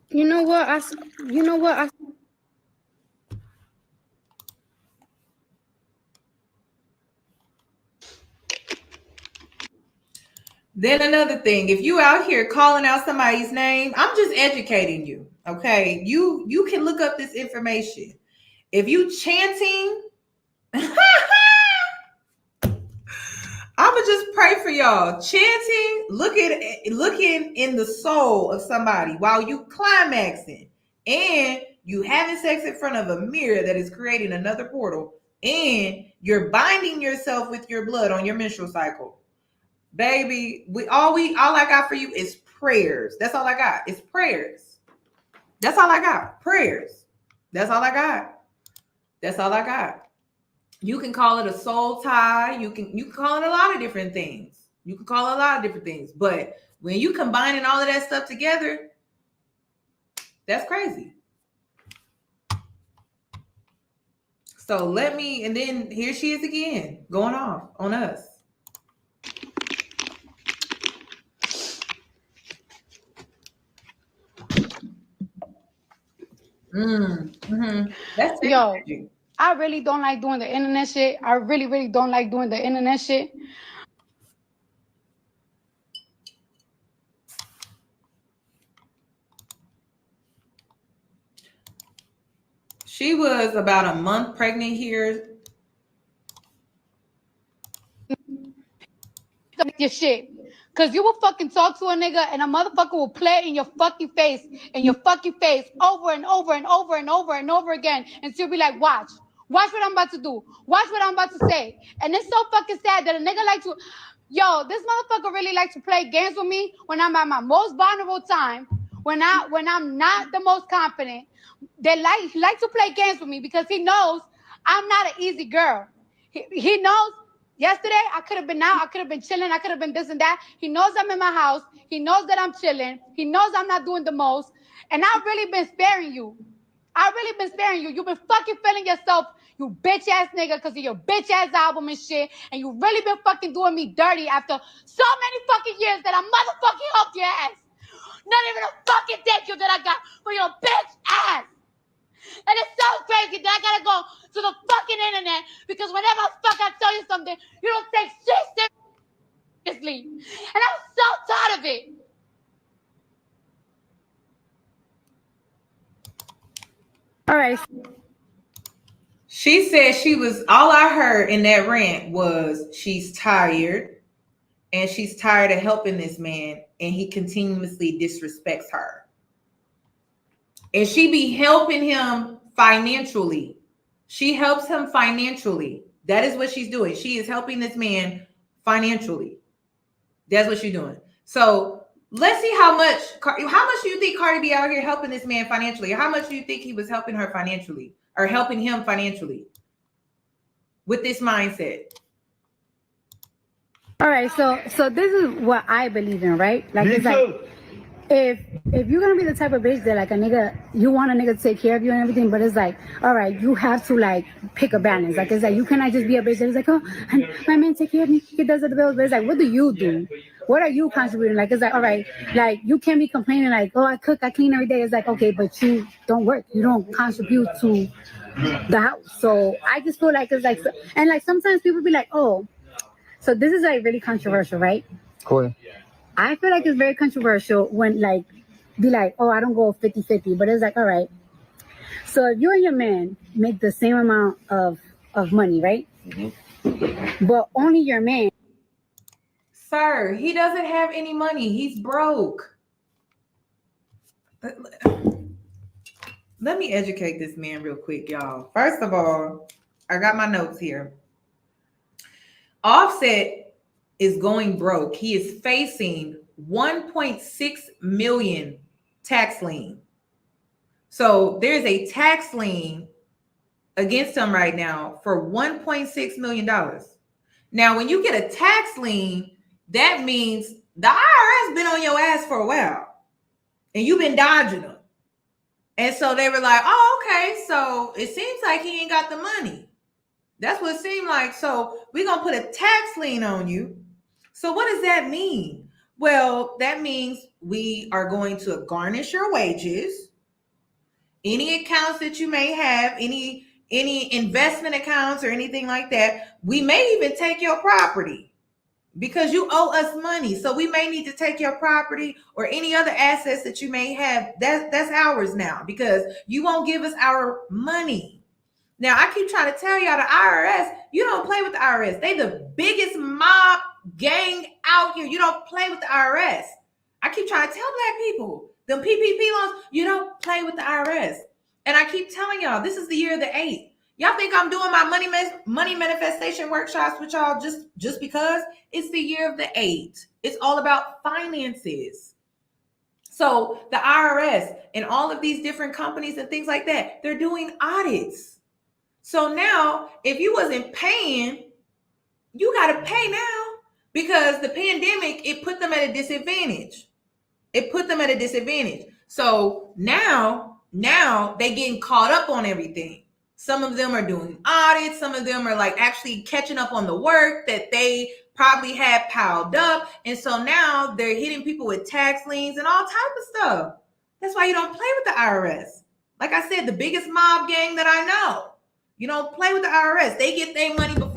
You know what? Then another thing, if you out here calling out somebody's name, I'm just educating you. Okay. You can look up this information. If you chanting, I'ma just pray for y'all. Chanting, looking in the soul of somebody while you climaxing and you having sex in front of a mirror that is creating another portal and you're binding yourself with your blood on your menstrual cycle. Baby, all I got for you is prayers. That's all I got. It's prayers. That's all I got. Prayers. That's all I got. That's all I got. You can call it a soul tie. You can call it a lot of different things. But when you combining all of that stuff together, that's crazy. So and then here she is again, going off on us. That's it. Yo, I really don't like doing the internet shit. I really, really don't like doing the internet shit. She was about a month pregnant here. Your shit. Cause you will fucking talk to a nigga and a motherfucker will play in your fucking face over and over and over and over and over again. And she'll be like, watch what I'm about to do. Watch what I'm about to say. And it's so fucking sad that a nigga like to, this motherfucker really like to play games with me when I'm at my most vulnerable time, when I'm not the most confident. He like to play games with me because he knows I'm not an easy girl. He knows. Yesterday, I could have been out. I could have been chilling. I could have been this and that. He knows I'm in my house. He knows that I'm chilling. He knows I'm not doing the most. And I've really been sparing you. You've been fucking feeling yourself, you bitch ass nigga, because of your bitch ass album and shit. And you really been fucking doing me dirty after so many fucking years that I motherfucking helped your ass. Not even a fucking thank you that I got for your bitch ass. And it's so crazy that I gotta go to the fucking internet because whenever I tell you something, you don't take shit seriously. And I'm so tired of it. All right. She said all I heard in that rant was she's tired and she's tired of helping this man and he continuously disrespects her. And she be helping him financially. She helps him financially. That is what she's doing. She is helping this man financially. That's what she's doing. So let's see how much do you think Cardi B out here helping this man financially? How much do you think he was helping her financially or helping him financially with this mindset? All right, so this is what I believe in, right? Like, it's like if you're gonna be the type of bitch that like a nigga, you want a nigga to take care of you and everything, but it's like, all right, you have to like pick a balance. Like, it's like you cannot just be a bitch that is like, oh, my man take care of me, he does the bills, but it's like, what do you do? What are you contributing? Like, it's like, all right, like you can't be complaining like, oh, I cook, I clean every day. It's like, okay, but you don't work, you don't contribute to the house. So I just feel like it's like, and like sometimes people be like, oh, so this is like really controversial, right? Cool. I feel like it's very controversial when like be like, oh, I don't go 50-50, but it's like, all right. So if you and your man make the same amount of money, right? Mm-hmm. But only your man. Sir, he doesn't have any money. He's broke. Let me educate this man real quick, y'all. First of all, I got my notes here. Offset is going broke. He is facing 1.6 million tax lien. So there's a tax lien against him right now for $1.6 million. Now, when you get a tax lien, that means the IRS been on your ass for a while and you've been dodging them. And so they were like, oh, okay, so it seems like he ain't got the money. That's what it seemed like. So we're going to put a tax lien on you. So what does that mean? Well, that means we are going to garnish your wages, any accounts that you may have, any investment accounts or anything like that. We may even take your property because you owe us money. So we may need to take your property or any other assets that you may have. That's ours now because you won't give us our money. Now, I keep trying to tell y'all the IRS, you don't play with the IRS. They the biggest mob gang out here. You don't play with the IRS. I keep trying to tell black people, them PPP loans, you don't play with the IRS. And I keep telling y'all, this is the year of the 8. Y'all think I'm doing my money manifestation workshops with y'all just because? It's the year of the 8. It's all about finances. So the IRS and all of these different companies and things like that, they're doing audits. So now, if you wasn't paying, you got to pay now because the pandemic, it put them at a disadvantage. So now they getting caught up on everything. Some of them are doing audits. Some of them are like actually catching up on the work that they probably had piled up. And so now they're hitting people with tax liens and all type of stuff. That's why you don't play with the IRS. Like I said, the biggest mob gang that I know. You don't play with the IRS. They get their money before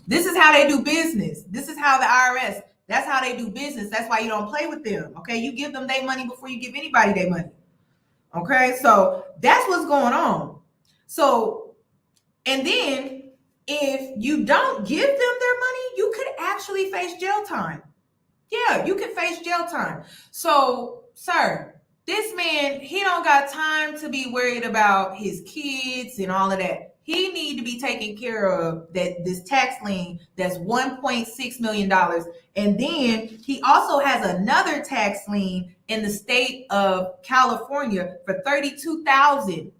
This is how they do business. This is how the IRS, that's how they do business. That's why you don't play with them. Okay. You give them their money before you give anybody their money. Okay. So that's what's going on. So, and then if you don't give them their money, you could actually face jail time. Yeah, you can face jail time. So, sir, this man, he don't got time to be worried about his kids and all of that. He need to be taken care of this tax lien that's $1.6 million. And then he also has another tax lien in the state of California for $32,000.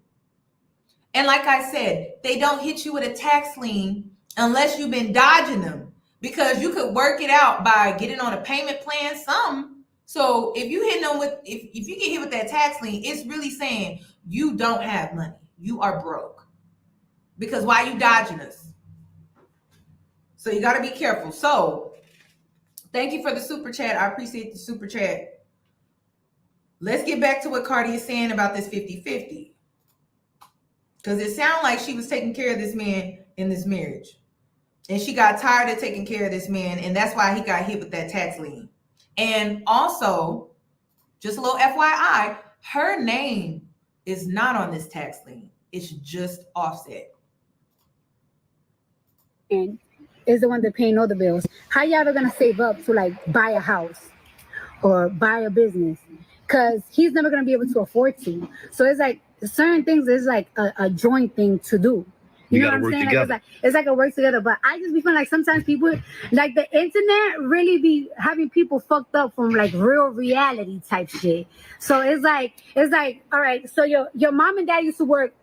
And like I said, they don't hit you with a tax lien unless you've been dodging them. Because you could work it out by getting on a payment plan, some. So if you hit them with, if you get hit with that tax lien, it's really saying you don't have money. You are broke. Because why are you dodging us? So you got to be careful. So Thank you for the super chat. I appreciate the super chat. Let's get back to what Cardi is saying about this 50-50. Because it sounded like she was taking care of this man in this marriage. And she got tired of taking care of this man. And that's why he got hit with that tax lien. And also, just a little FYI, her name is not on this tax lien. It's just Offset. And is the one that paying all the bills. How y'all ever gonna save up to like buy a house or buy a business? Because he's never gonna be able to afford to. So it's like certain things is like a joint thing to do. You know what I'm saying? Like, it's like a work together. But I just be feeling like sometimes people, like the internet really be having people fucked up from like real reality type shit. So it's like, all right, so your mom and dad used to work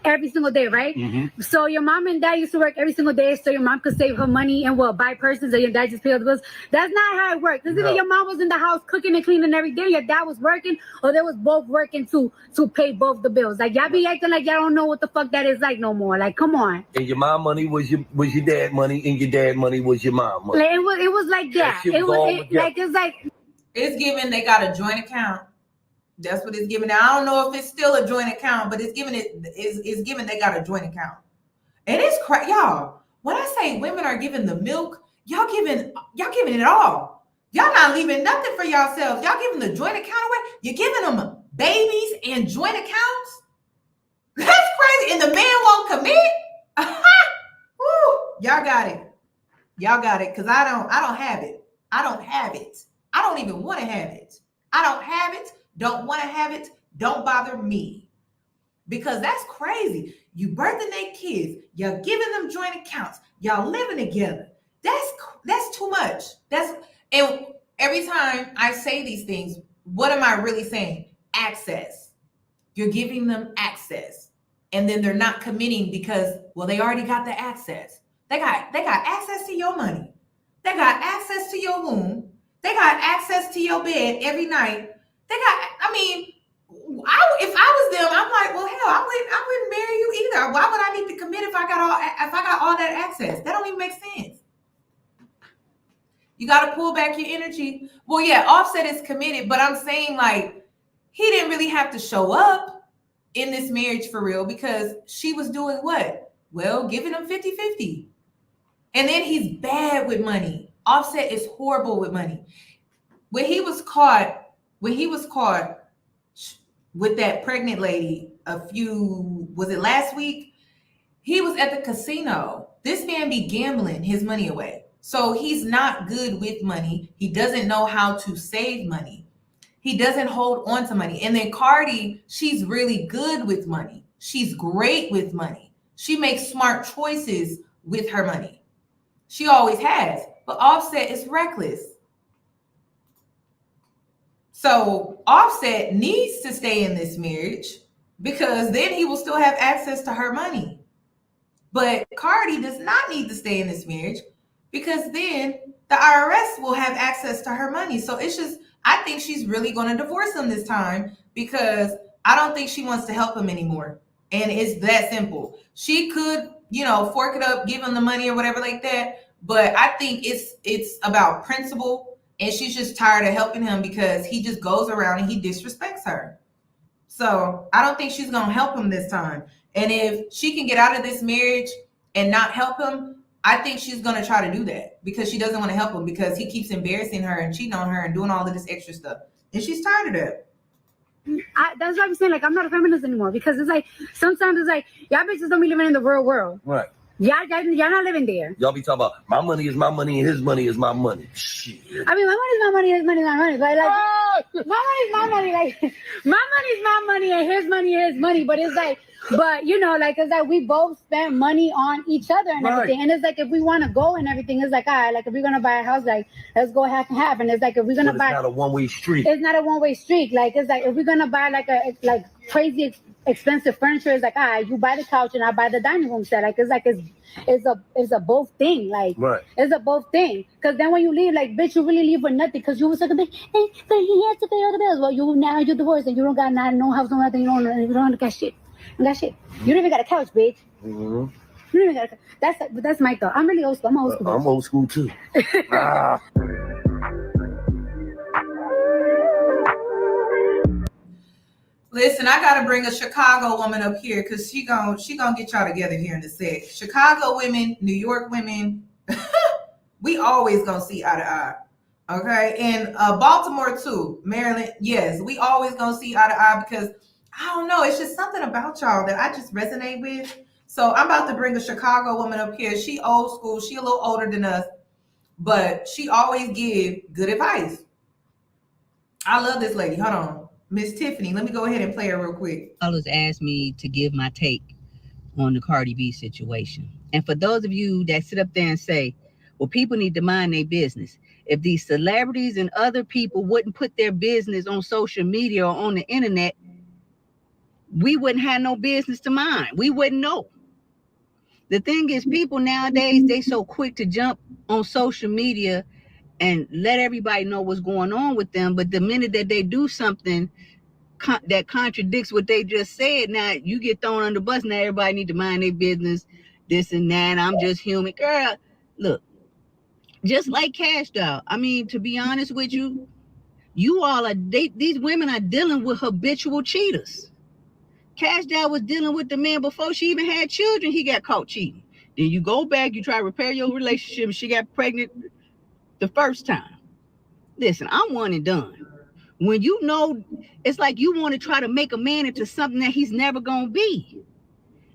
every single day, right? Mm-hmm. So your mom and dad used to work every single day so your mom could save her money and buy purses and your dad just pay all the bills. That's not how it works. It's either your mom was in the house cooking and cleaning every day, your dad was working, or they was both working to pay both the bills. Like y'all be acting like y'all don't know what the fuck that is like no more. Like, come on. And your mom money was your dad money, and your dad money was your mom money. Like, it was like that. It's given they got a joint account. That's what it's giving. Now, I don't know if it's still a joint account, but it's given they got a joint account. And it's y'all. When I say women are giving the milk, y'all giving it all. Y'all not leaving nothing for yourselves. Y'all giving the joint account away. You're giving them babies and joint accounts. That's crazy. And the man won't commit. Woo. Y'all got it. Y'all got it. Cause I don't have it. I don't have it. I don't even want to have it. I don't have it. Don't want to have it. Don't bother me. Because that's crazy. You birthing their kids. You're giving them joint accounts. Y'all living together. That's too much. And every time I say these things, what am I really saying? Access. You're giving them access. And then they're not committing because, well, they already got the access. They got access to your money. They got access to your womb. They got access to your bed every night. If I was them, I'm like, well, hell, I wouldn't marry you either. Why would I need to commit if I got all that access? That don't even make sense. You got to pull back your energy. Well, yeah, Offset is committed, but I'm saying like he didn't really have to show up in this marriage for real because she was doing what? Well, giving him 50-50. And then he's bad with money. Offset is horrible with money. When he was caught with that pregnant lady was it last week? He was at the casino. This man be gambling his money away. So he's not good with money. He doesn't know how to save money. He doesn't hold on to money. And then Cardi, she's really good with money. She's great with money. She makes smart choices with her money. She always has. But Offset is reckless. So Offset needs to stay in this marriage because then he will still have access to her money. But Cardi does not need to stay in this marriage because then the IRS will have access to her money. So it's just, I think she's really going to divorce him this time because I don't think she wants to help him anymore. And it's that simple. She could, fork it up, give him the money or whatever like that. But I think it's about principle. And she's just tired of helping him because he just goes around and he disrespects her. So I don't think she's going to help him this time. And if she can get out of this marriage and not help him, I think she's going to try to do that because she doesn't want to help him because he keeps embarrassing her and cheating on her and doing all of this extra stuff. And she's tired of that. That's why I'm saying, like, I'm not a feminist anymore because it's like, sometimes it's like, y'all bitches don't be living in the real world. Right. Y'all not living there. Y'all be talking about my money is my money and his money is my money. Shit. I mean, my money is my money, his money is my money. But like, my money is my money. Like, my money is my money and his money is his money. But it's like, it's like we both spend money on each other and everything. And it's like, if we want to go and everything, it's like, all right, like if we're going to buy a house, like, let's go half and half. And it's like, if we're going to buy. It's not a one-way street. It's not a one-way street. Like, it's like, if we're going to buy like crazy expensive furniture, it's like, all right, you buy the couch and I buy the dining room set. Like, it's a both thing. Like, it's a both thing. Because then when you leave, like, bitch, you really leave for nothing. Because you was like, hey, but he has to pay all the bills. Well, you're divorced and you don't got no house, no nothing. You don't got shit. You don't even got a couch, bitch. Mm-hmm. You don't even got a couch. That's my thought. I'm really old school. I'm old school. I'm old school too. Listen, I gotta bring a Chicago woman up here because she gonna get y'all together here in a sec. Chicago women, New York women, we always gonna see eye to eye. Okay, and Baltimore too, Maryland, yes, we always gonna see eye to eye because I don't know, it's just something about y'all that I just resonate with. So I'm about to bring a Chicago woman up here. She old school, she a little older than us, but she always give good advice. I love this lady. Hold on. Miss Tiffany, let me go ahead and play her real quick. Fellas asked me to give my take on the Cardi B situation. And for those of you that sit up there and say, well, people need to mind their business. If these celebrities and other people wouldn't put their business on social media or on the internet, we wouldn't have no business to mind. We wouldn't know. The thing is, people nowadays, they so quick to jump on social media and let everybody know what's going on with them. But the minute that they do something that contradicts what they just said, now you get thrown under the bus. Now everybody need to mind their business, this and that. I'm just human. Girl, look, just like Cash Doll. I mean, to be honest with you, these women are dealing with habitual cheaters. Cash Doll was dealing with the man before she even had children. He got caught cheating. Then you go back, you try to repair your relationship, and she got pregnant the first time. Listen, I'm one and done. When you know, it's like you want to try to make a man into something that he's never going to be.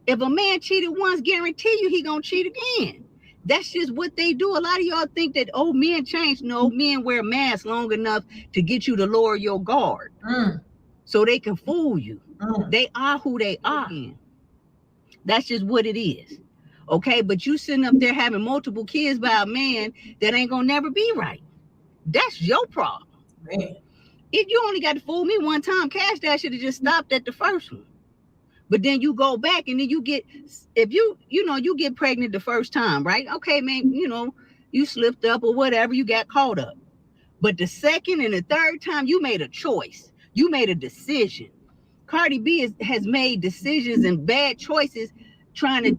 If a man cheated once, guarantee you he going to cheat again. That's just what they do. A lot of y'all think that, oh, men change. No, men wear masks long enough to get you to lower your guard so they can fool you. They are who they are. That's just what it is. Okay, but you sitting up there having multiple kids by a man that ain't gonna never be right. That's your problem. Man. If you only got to fool me one time, Cash Doll should have just stopped at the first one. But then you go back and then you get, if you get pregnant the first time, right? Okay, man, you slipped up or whatever, you got caught up. But the second and the third time, you made a choice. You made a decision. Cardi B has made decisions and bad choices trying to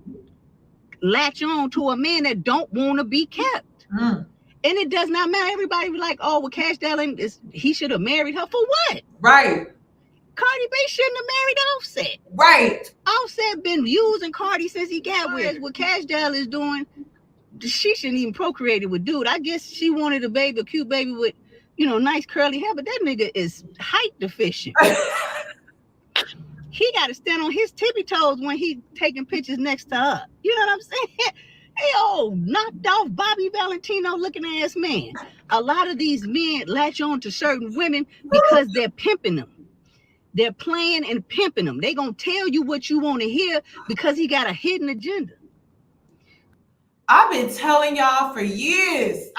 latch on to a man that don't want to be kept. And it does not matter. Everybody be like, oh, well, Cash Doll, he should have married her for what? Right. Cardi B shouldn't have married Offset. Right. Offset been using Cardi since he got with her. What Cash Doll is doing, she shouldn't even procreate it with dude. I guess she wanted a cute baby with, nice curly hair, but that nigga is height deficient. He got to stand on his tippy toes when he taking pictures next to her. You know what I'm saying? Hey, knocked off Bobby Valentino looking ass man. A lot of these men latch on to certain women because they're pimping them. They're playing and pimping them. They gonna tell you what you want to hear because he got a hidden agenda. I've been telling y'all for years.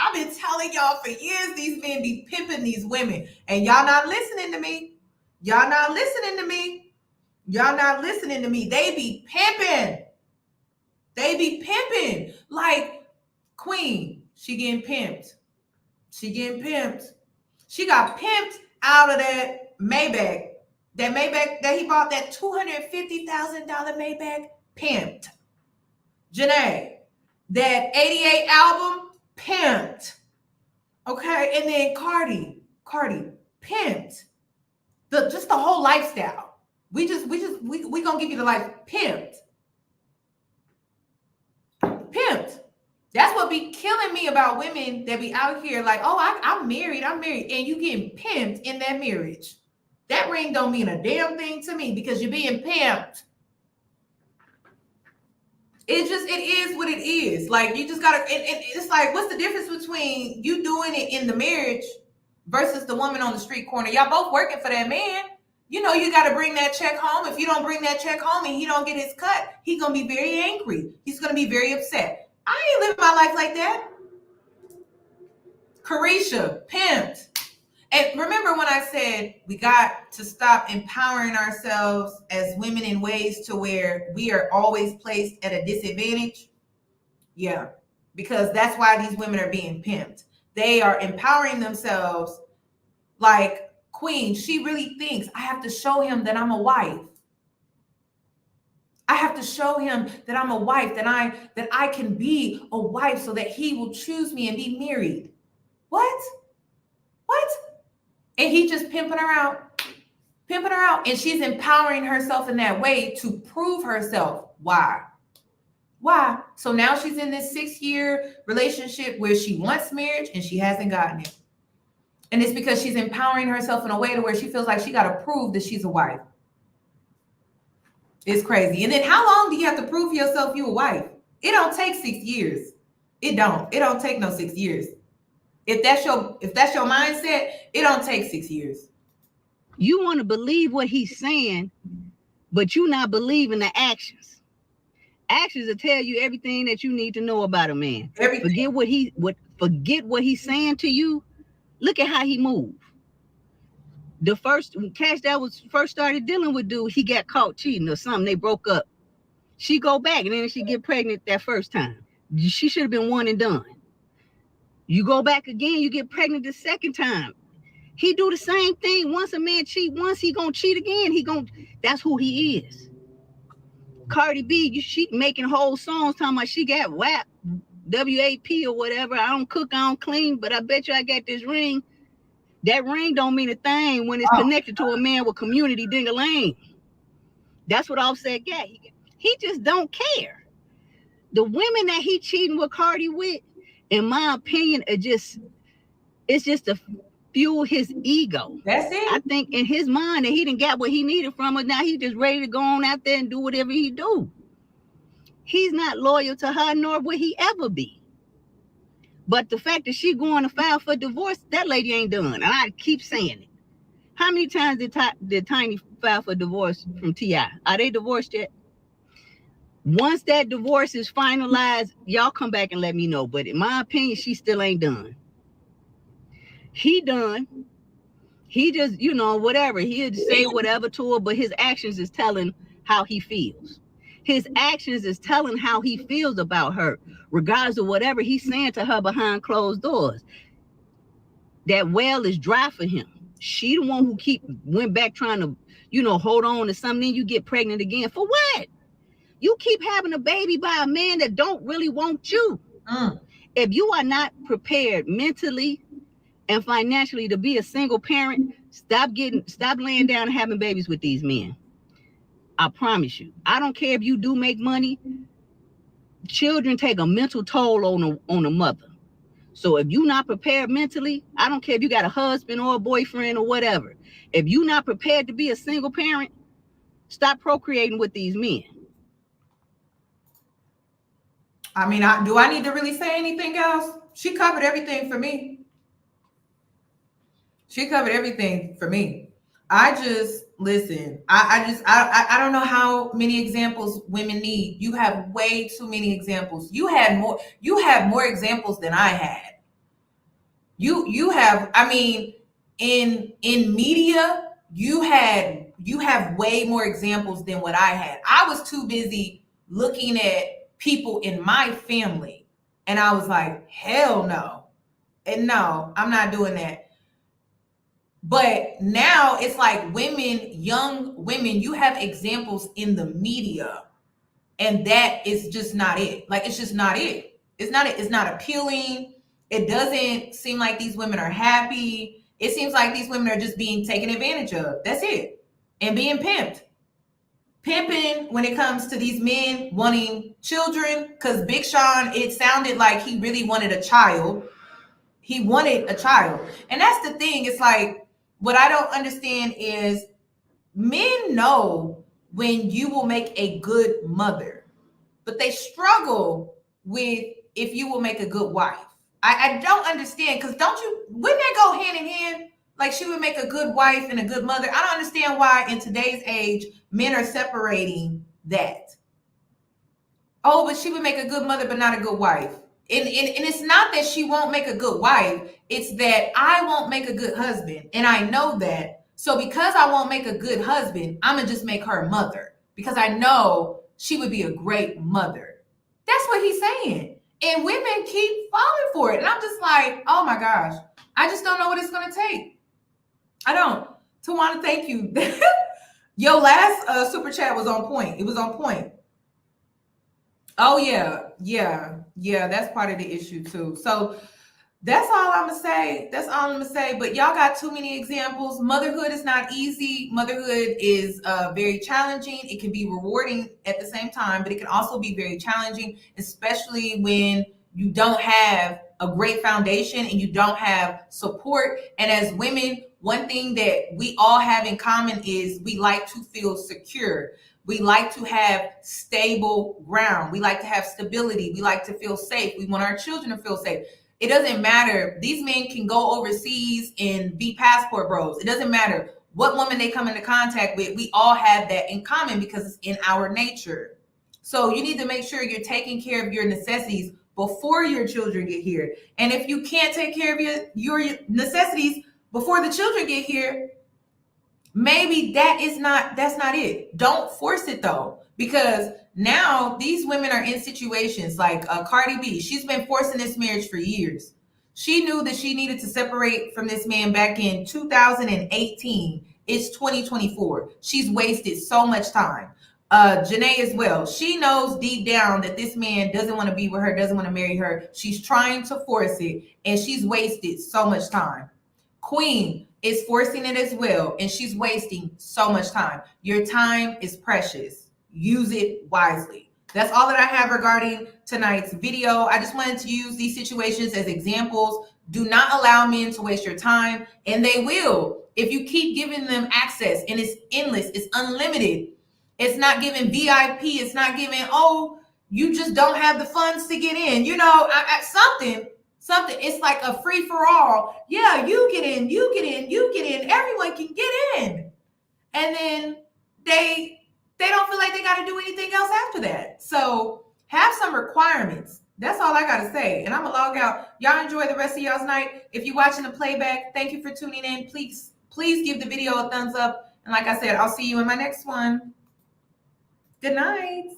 These men be pimping these women. And y'all not listening to me. They be pimping. Like Queen, she getting pimped. She got pimped out of that Maybach. That Maybach that he bought, that $250,000 Maybach, pimped. Jhene, that 88 album, pimped. Okay, and then Cardi, pimped. Just the whole lifestyle. We gonna give you the life pimped. That's what be killing me about women that be out here like, oh, I'm married, and you getting pimped in that marriage. That ring don't mean a damn thing to me because you're being pimped. It is what it is. Like, you just gotta, it's like, what's the difference between you doing it in the marriage versus the woman on the street corner? Y'all both working for that man. You got to bring that check home. If you don't bring that check home and he don't get his cut, he's going to be very angry. He's going to be very upset. I ain't living my life like that. Carisha, pimped. And remember when I said we got to stop empowering ourselves as women in ways to where we are always placed at a disadvantage? Yeah, because that's why these women are being pimped. They are empowering themselves like Queen. She really thinks, I have to show him that I'm a wife. I have to show him that I'm a wife, that I can be a wife so that he will choose me and be married. What? And he just pimping her out. pimping her out, and she's empowering herself in that way to prove herself. Why? So now she's in this 6-year relationship where she wants marriage and she hasn't gotten it. And it's because she's empowering herself in a way to where she feels like she got to prove that she's a wife. It's crazy. And then how long do you have to prove to yourself you a wife? It don't take 6 years. It don't take no 6 years. If that's your mindset, it don't take 6 years. You want to believe what he's saying, but you not believing the actions. Actions will tell you everything that you need to know about a man. Forget what he's saying to you. Look at how he moved. The first Cash that was first started dealing with dude, he got caught cheating or something. They broke up. She go back and then she get pregnant that first time. She should have been one and done. You go back again, you get pregnant the second time. He do the same thing. Once a man cheat once, he gonna cheat again. That's who he is. Cardi B, she making whole songs talking about she got WAP, W-A-P or whatever. I don't cook, I don't clean, but I bet you I got this ring. That ring don't mean a thing when it's connected to a man with community ding-a-ling. That's what Offset got. He just don't care. The women that he cheating with Cardi with, in my opinion, it's just to fuel his ego. That's it. I think in his mind that he didn't get what he needed from her. Now he just ready to go on out there and do whatever he do. He's not loyal to her, nor will he ever be. But the fact that she going to file for divorce, that lady ain't done. And I keep saying it. How many times did Tiny file for divorce from T.I.? Are they divorced yet? Once that divorce is finalized, y'all come back and let me know. But in my opinion, she still ain't done. He done. He just, whatever. He'll say whatever to her, but his actions is telling how he feels. His actions is telling how he feels about her, regardless of whatever he's saying to her behind closed doors. That well is dry for him. She the one who went back trying to, hold on to something. Then you get pregnant again. For what? You keep having a baby by a man that don't really want you. If you are not prepared mentally and financially to be a single parent, stop laying down and having babies with these men. I promise you. I don't care if you do make money. Children take a mental toll on a mother. So if you're not prepared mentally, I don't care if you got a husband or a boyfriend or whatever. If you're not prepared to be a single parent, stop procreating with these men. I mean, do I need to really say anything else? She covered everything for me. I just listen. I don't know how many examples women need. You have way too many examples. You have more examples than I had. You have. I mean, in media, you have way more examples than what I had. I was too busy looking at people in my family, and I was like, hell no, and no, I'm not doing that. But now it's like young women, you have examples in the media, and that is just not it. Like, it's just not it. It's not appealing. It doesn't seem like these women are happy. It seems like these women are just being taken advantage of. That's it. And being pimped. Pimping when it comes to these men wanting children, because Big Sean, it sounded like he really wanted a child. He wanted a child. And that's the thing. It's like, what I don't understand is men know when you will make a good mother, but they struggle with if you will make a good wife. I don't understand, because wouldn't that go hand in hand? Like, she would make a good wife and a good mother. I don't understand why in today's age, men are separating that. Oh, but she would make a good mother, but not a good wife. And it's not that she won't make a good wife. It's that I won't make a good husband. And I know that. So because I won't make a good husband, I'm going to just make her a mother. Because I know she would be a great mother. That's what he's saying. And women keep falling for it. And I'm just like, oh my gosh. I just don't know what it's going to take. I don't. Tawana, thank you. Your last super chat was on point. It was on point. Oh, yeah. That's part of the issue, too. So That's all I'm gonna say. That's all I'm gonna say. But y'all got too many examples. Motherhood is not easy. Motherhood is very challenging. It can be rewarding at the same time, but it can also be very challenging, especially when you don't have a great foundation and you don't have support. And as women, one thing that we all have in common is we like to feel secure. We like to have stable ground. We like to have stability. We like to feel safe. We want our children to feel safe. It doesn't matter. These men can go overseas and be passport bros. It doesn't matter what woman they come into contact with. We all have that in common because it's in our nature. So you need to make sure you're taking care of your necessities before your children get here. And if you can't take care of your necessities before the children get here, maybe that's not it. Don't force it though, because now these women are in situations like Cardi B. She's been forcing this marriage for years. She knew that she needed to separate from this man back in 2018. It's 2024. She's wasted so much time. Jhene as well. She knows deep down that this man doesn't want to be with her, doesn't want to marry her. She's trying to force it, and she's wasted so much time. Queen is forcing it as well, and she's wasting so much time. Your time is precious. Use it wisely. That's all that I have regarding tonight's video. I just wanted to use these situations as examples. Do not allow men to waste your time, and they will. If you keep giving them access, and it's endless, it's unlimited. It's not giving VIP. It's not giving, oh, you just don't have the funds to get in. You know, something. It's like a free for all. Yeah, you get in, you get in, you get in. Everyone can get in. And then they don't feel like they got to do anything else after that. So have some requirements. That's all I got to say. And I'm going to log out. Y'all enjoy the rest of y'all's night. If you're watching the playback, thank you for tuning in. Please give the video a thumbs up. And like I said, I'll see you in my next one. Good night.